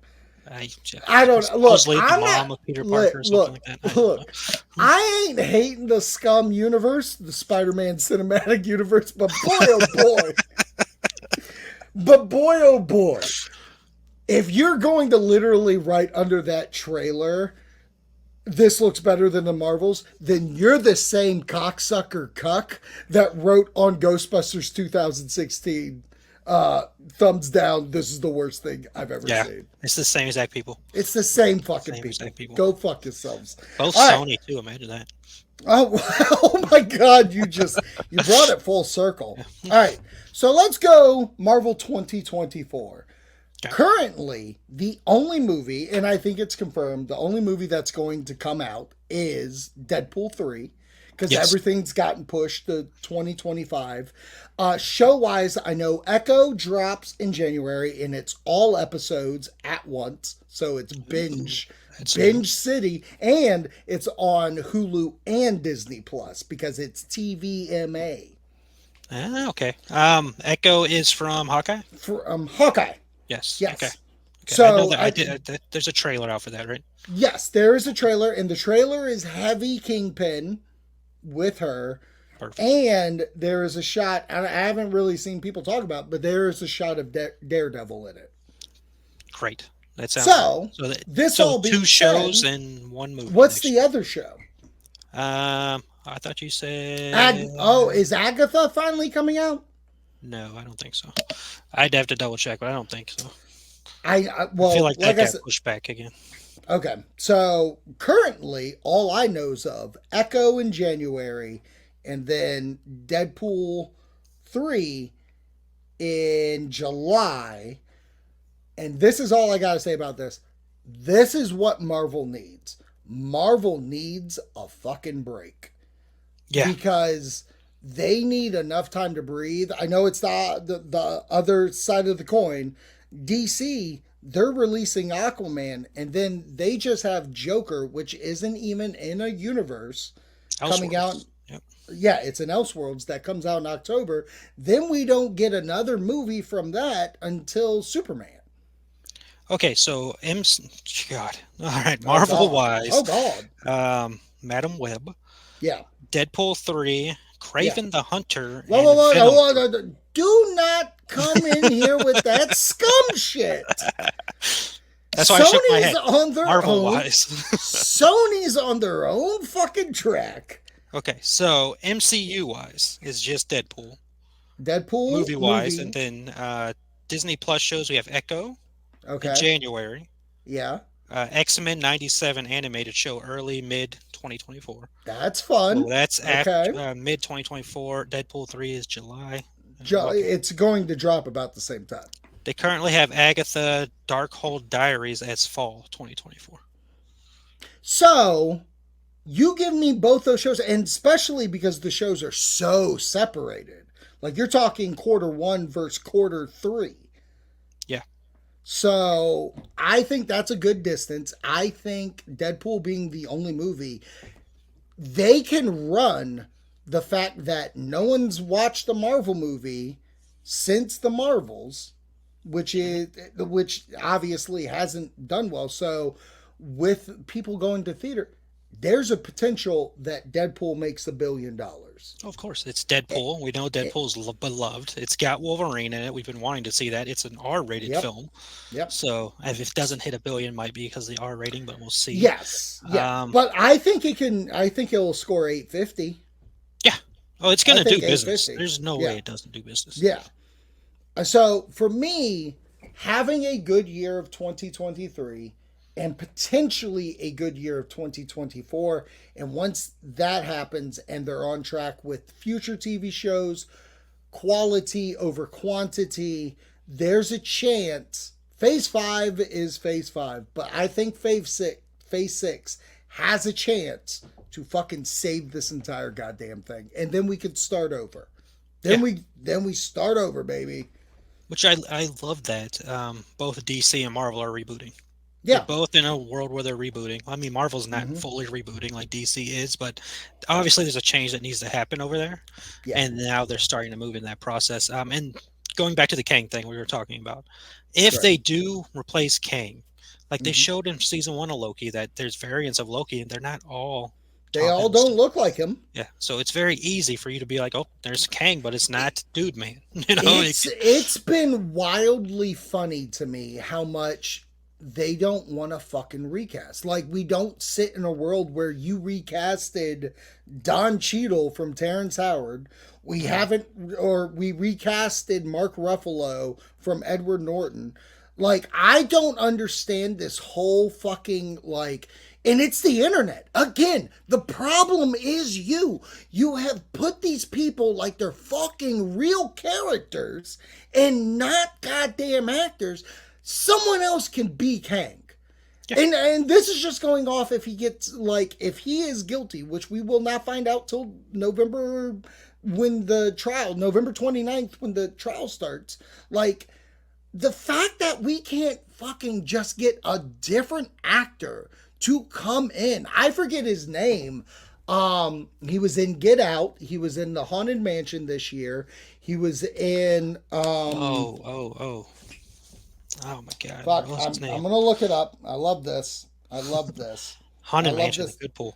I, I don't look. supposedly the I'm mom not. of Peter Parker Look, or something look, like that. I don't know. look. I ain't hating the Scum universe, the Spider-Man cinematic universe, but boy, oh boy, but boy, oh boy, if you're going to literally write under that trailer, this looks better than the Marvels, then you're the same cocksucker cuck that wrote on Ghostbusters 2016. Thumbs down. This is the worst thing I've ever Yeah, seen. it's the same exact people. It's the same fucking Same people. exact people. Go fuck yourselves. Both All right. Sony too. Imagine that. Oh, oh my God! You brought it full circle. All right, so let's go Marvel 2024. Okay. Currently, the only movie, and I think it's confirmed, the only movie that's going to come out is Deadpool 3, because Yes. everything's gotten pushed to 2025. Show wise, I know Echo drops in January, and it's all episodes at once, so it's binge. Binge City, and it's on Hulu and Disney Plus because it's TVMA. Okay. Echo is from Hawkeye. From Hawkeye. Yes. Yes. Okay. So I know that I did. There's a trailer out for that, right? Yes, there is a trailer, and the trailer is heavy Kingpin with her. Perfect. And there is a shot, I haven't really seen people talk about, but there is a shot of Daredevil in it. Great. That sounds so. This all being two shows and one movie. What's the other show? I thought you said. Is Agatha finally coming out? No, I don't think so. I'd have to double check, but I don't think so. I feel like that got pushed back again. Okay, so currently all I knows of Echo in January, and then Deadpool 3 in July. And this is all I got to say about this. This is what Marvel needs. Marvel needs a fucking break. Yeah. Because they need enough time to breathe. I know it's the other side of the coin. DC, they're releasing Aquaman, and then they just have Joker, which isn't even in a universe, coming out. Yep. Yeah, it's an Elseworlds that comes out in October. Then we don't get another movie from that until Superman. Okay, so God. All right, Marvel-wise. Oh, God. Madam Web. Yeah. Deadpool 3, Kraven the Hunter. Whoa. Do not come in here with that scum shit. That's why I shook my head. On their Marvel-wise. Sony's on their own fucking track. Okay, so MCU-wise is just Deadpool. Movie-wise, and then Disney Plus shows, we have Echo. Okay. In January. Yeah. X-Men 97 animated show early mid 2024. That's fun. So that's after mid 2024. Deadpool 3 is July. It's going to drop about the same time. They currently have Agatha Darkhold Diaries as fall 2024. So you give me both those shows, and especially because the shows are so separated. Like you're talking quarter 1 versus quarter 3. Yeah. So I think that's a good distance. I think Deadpool being the only movie, they can run the fact that no one's watched the Marvel movie since the Marvels, which obviously hasn't done well. So with people going to theater, there's a potential that Deadpool makes $1 billion. Of course, it's Deadpool. We know Deadpool's beloved. It's got Wolverine in it. We've been wanting to see that. It's an R-rated film. Yep. So if it doesn't hit $1 billion, it might be because of the R rating, but we'll see. Yes. Yeah. But I think it can. I think it will score 850. Yeah. Oh, it's going to do business. There's no way it doesn't do business. Yeah. So for me, having a good year of 2023 and potentially a good year of 2024, and once that happens and they're on track with future TV shows, quality over quantity, there's a chance. Phase 5 is Phase 5, but I think Phase 6 has a chance to fucking save this entire goddamn thing, and then we could start over. Then we start over, baby. Which I love that both DC and Marvel are rebooting. Yeah. They're both in a world where they're rebooting. I mean, Marvel's not fully rebooting like DC is, but obviously there's a change that needs to happen over there. Yeah. And now they're starting to move in that process. And going back to the Kang thing we were talking about, if they do replace Kang, Like they showed in season 1 of Loki that there's variants of Loki, and they're not all They talking all the don't same. look like him. Yeah, so it's very easy for you to be like, "Oh, there's Kang, but it's not Dude Man." It's been wildly funny to me how much they don't want to fucking recast. Like, we don't sit in a world where you recasted Don Cheadle from Terrence Howard. We haven't, or we recasted Mark Ruffalo from Edward Norton. Like, I don't understand this whole fucking, like, and it's the internet. Again, the problem is you. You have put these people like they're fucking real characters and not goddamn actors. Someone else can be Kang. Yeah. And this is just going off if he gets, like, if he is guilty, which we will not find out till November when the trial, November 29th when the trial starts. Like, the fact that we can't fucking just get a different actor to come in. I forget his name. He was in Get Out. He was in The Haunted Mansion this year. He was in Oh my God! fuck, What was his I'm name? gonna look it up. I love this. I love this. I Haunted love Mansion. this. Good pull.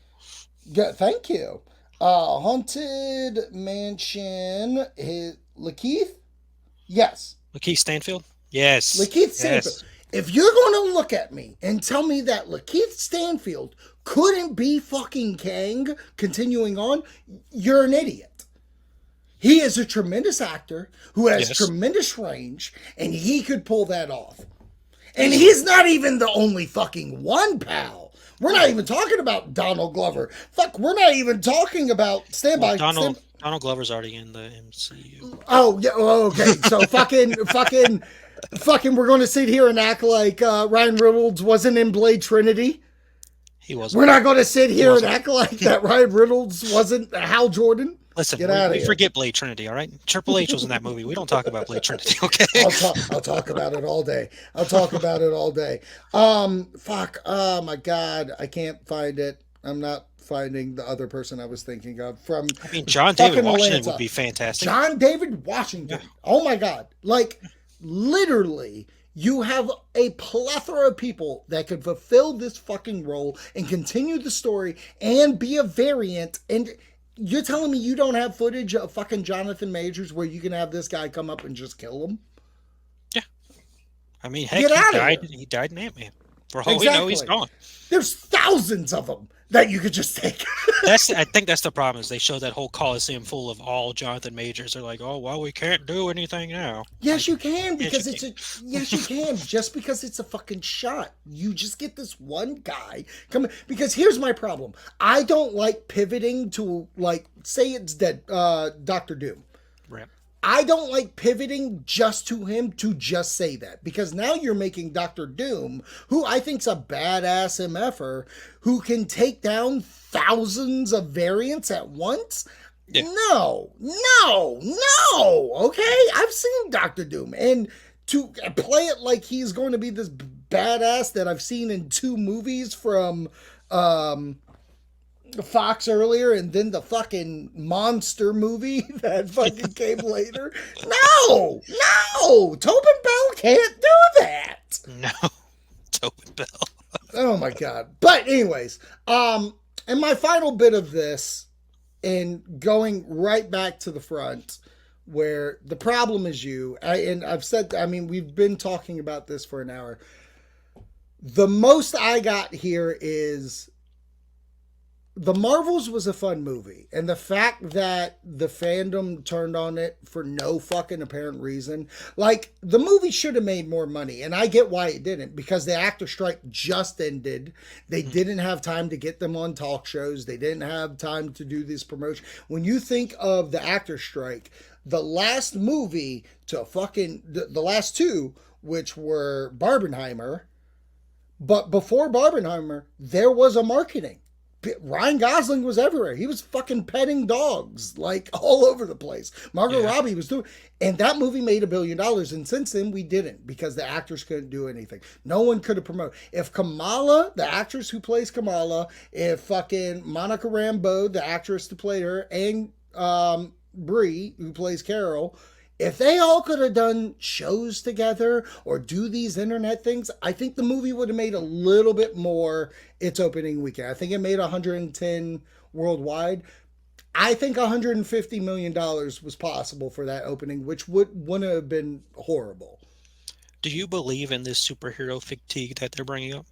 Yeah, thank you. Haunted Mansion. Lakeith? Yes. Lakeith Stanfield. Yes. Lakeith Stanfield. Yes. If you're going to look at me and tell me that Lakeith Stanfield couldn't be fucking Kang continuing on, you're an idiot. He is a tremendous actor who has tremendous range, and he could pull that off. And he's not even the only fucking one, pal. We're not even talking about Donald Glover. Fuck, we're not even talking about Donald Glover's already in the MCU. Oh, yeah, okay. So fucking, we're going to sit here and act like Ryan Reynolds wasn't in Blade Trinity. He wasn't. We're not going to sit here and act like that Ryan Reynolds wasn't Hal Jordan. Listen, we forget Blade Trinity, all right? Triple H was in that movie. We don't talk about Blade Trinity, okay? I'll talk about it all day. Fuck. Oh my God, I can't find it. I'm not finding the other person I was thinking of from. I mean, John David Washington Atlanta. would be fantastic. John David Washington. Yeah. Oh my God! Like literally. You have a plethora of people that could fulfill this fucking role and continue the story and be a variant. And you're telling me you don't have footage of fucking Jonathan Majors where you can have this guy come up and just kill him? Yeah. I mean, heck, he died in Ant-Man. For all we know, he's gone. There's thousands of them that you could just take. I think that's the problem, is they show that whole Coliseum full of all Jonathan Majors. They're like, oh, well, we can't do anything now. Yes, you can, because yes, you can. Just because it's a fucking shot. You just get this one guy coming. Because here's my problem. I don't like pivoting to, like, say it's dead, Dr. Doom. Right. I don't like pivoting just to him to just say that, because now you're making Dr. Doom, who I think's a badass MFer, who can take down thousands of variants at once. Yeah. No. Okay, I've seen Dr. Doom, and to play it like he's going to be this badass that I've seen in 2 movies from Fox earlier, and then the fucking monster movie that fucking came later. No, Tobin Bell can't do that. No, Tobin Bell. Oh my God. But anyways, and my final bit of this, and going right back to the front, where the problem is we've been talking about this for an hour. The most I got here is The Marvels was a fun movie, and the fact that the fandom turned on it for no fucking apparent reason, like, the movie should have made more money, and I get why it didn't, because the actor strike just ended. They didn't have time to get them on talk shows. They didn't have time to do this promotion. When you think of the actor strike, the last movie to fucking, the last 2, which were Barbenheimer, but before Barbenheimer, there was a marketing. Ryan Gosling was everywhere. He was fucking petting dogs, like, all over the place. Margot Robbie was doing, and that movie made $1 billion. And since then, we didn't, because the actors couldn't do anything. No one could have promoted. If Kamala, the actress who plays Kamala, if fucking Monica Rambeau, the actress who played her, and Brie, who plays Carol, If they all could have done shows together or do these internet things, I think the movie would have made a little bit more its opening weekend. I think it made 110 worldwide. I think $150 million was possible for that opening, which wouldn't have been horrible. Do you believe in this superhero fatigue that they're bringing up?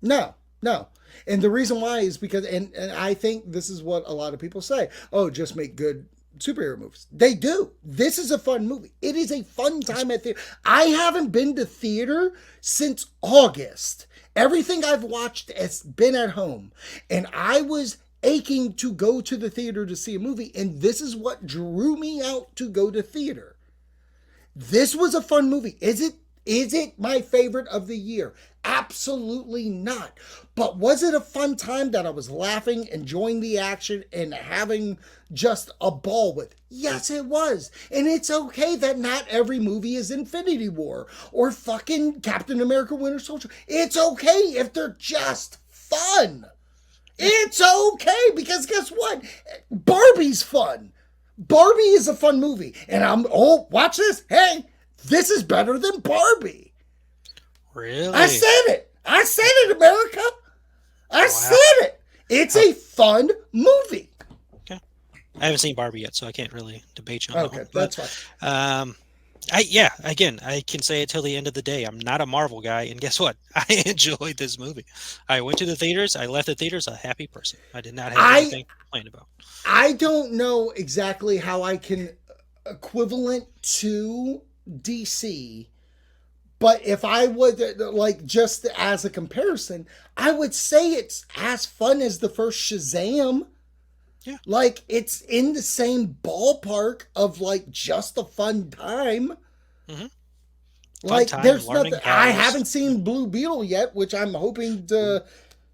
No, no. And the reason why is because, and I think this is what a lot of people say, oh, just make good superhero movies. They do. This is a fun movie. It is a fun time at theater. I haven't been to theater since August. Everything I've watched has been at home. And I was aching to go to the theater to see a movie. And this is what drew me out to go to theater. This was a fun movie. Is it my favorite of the year? Absolutely not. But was it a fun time that I was laughing, enjoying the action, and having just a ball with? Yes, it was. And it's okay that not every movie is Infinity War or fucking Captain America Winter Soldier. It's okay if they're just fun. It's okay because guess what? Barbie's fun. Barbie is a fun movie. And watch this. Hey, this is better than Barbie. Really? I said it. I said it, America. I said it. It's a fun movie. Okay. I haven't seen Barbie yet, so I can't really debate you on that one. Okay, that's fine. Again, I can say it till the end of the day. I'm not a Marvel guy, and guess what? I enjoyed this movie. I went to the theaters. I left the theaters a happy person. I did not have anything to complain about. I don't know exactly how I can equivalent to DC, but if I would, like, just as a comparison, I would say it's as fun as the first Shazam. Yeah. Like, it's in the same ballpark of, like, just a fun time. Mm-hmm. Like, there's nothing. I haven't seen Blue Beetle yet, which I'm hoping to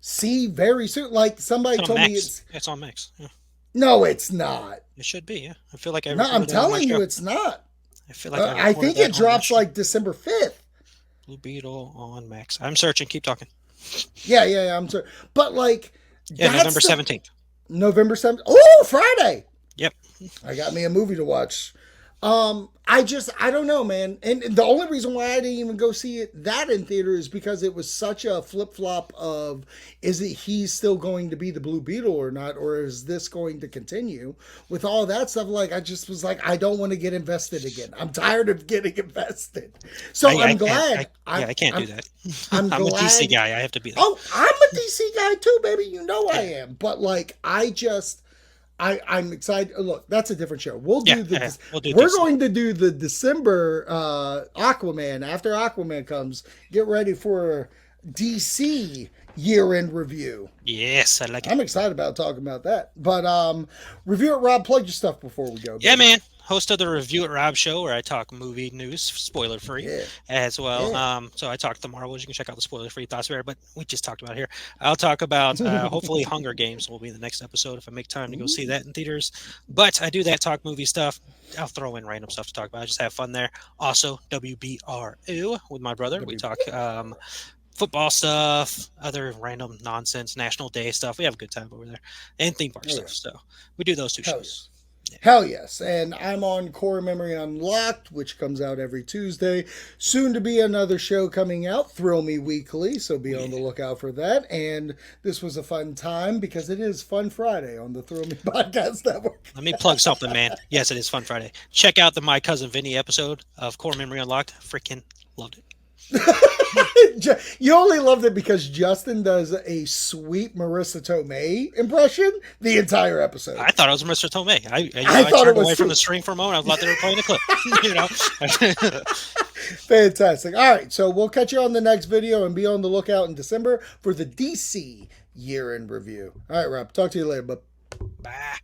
see very soon. Like, somebody told me it's on Max. Yeah. No, it's not. It should be, yeah. I feel like I'm telling you, it's not. I feel like I think it drops like December 5th. Blue Beetle on Max. I'm searching. Keep talking. Yeah. I'm sorry, but like, November 17th. November 7th. Oh, Friday. Yep. I got me a movie to watch. I don't know, man. And the only reason why I didn't even go see it that in theater is because it was such a flip-flop of, is it he's still going to be the Blue Beetle or not, or is this going to continue? With all that stuff, like, I just was like, I don't want to get invested again. I'm tired of getting invested. So I'm glad. I can't do that. I'm a DC guy. I have to be there. Oh, I'm a DC guy too, baby. You know I am. But like, I'm excited. Look, that's a different show. We're going to do the December Aquaman. After Aquaman comes, get ready for DC year-end review. Yes, I like it. I'm excited about talking about that. But review it, Rob. Plug your stuff before we go. Yeah, man. Host of the Review It Rob show, where I talk movie news, spoiler free, as well. Yeah. So I talk the Marvels. You can check out the spoiler free thoughts there. But we just talked about here. I'll talk about hopefully Hunger Games will be the next episode if I make time to go see that in theaters. But I do that talk movie stuff. I'll throw in random stuff to talk about. I just have fun there. Also, WBRU with my brother. We talk football stuff, other random nonsense, National Day stuff. We have a good time over there, and theme park stuff. So we do those two shows. Yeah. Hell yes. And I'm on Core Memory Unlocked, which comes out every Tuesday. Soon to be another show coming out, Thrill Me Weekly, so be on the lookout for that. And this was a fun time because it is Fun Friday on the Thrill Me Podcast Network. Let me plug something, man. Yes, it is Fun Friday. Check out the My Cousin Vinny episode of Core Memory Unlocked. Freaking loved it. You only loved it because Justin does a sweet Marissa Tomei impression the entire episode. I thought it was Marissa Tomei. I thought it was away from the string for a moment. I thought they were playing a clip. Fantastic. All right, so we'll catch you on the next video and be on the lookout in December for the DC year-end review. All right, Rob. Talk to you later, bud. Bye.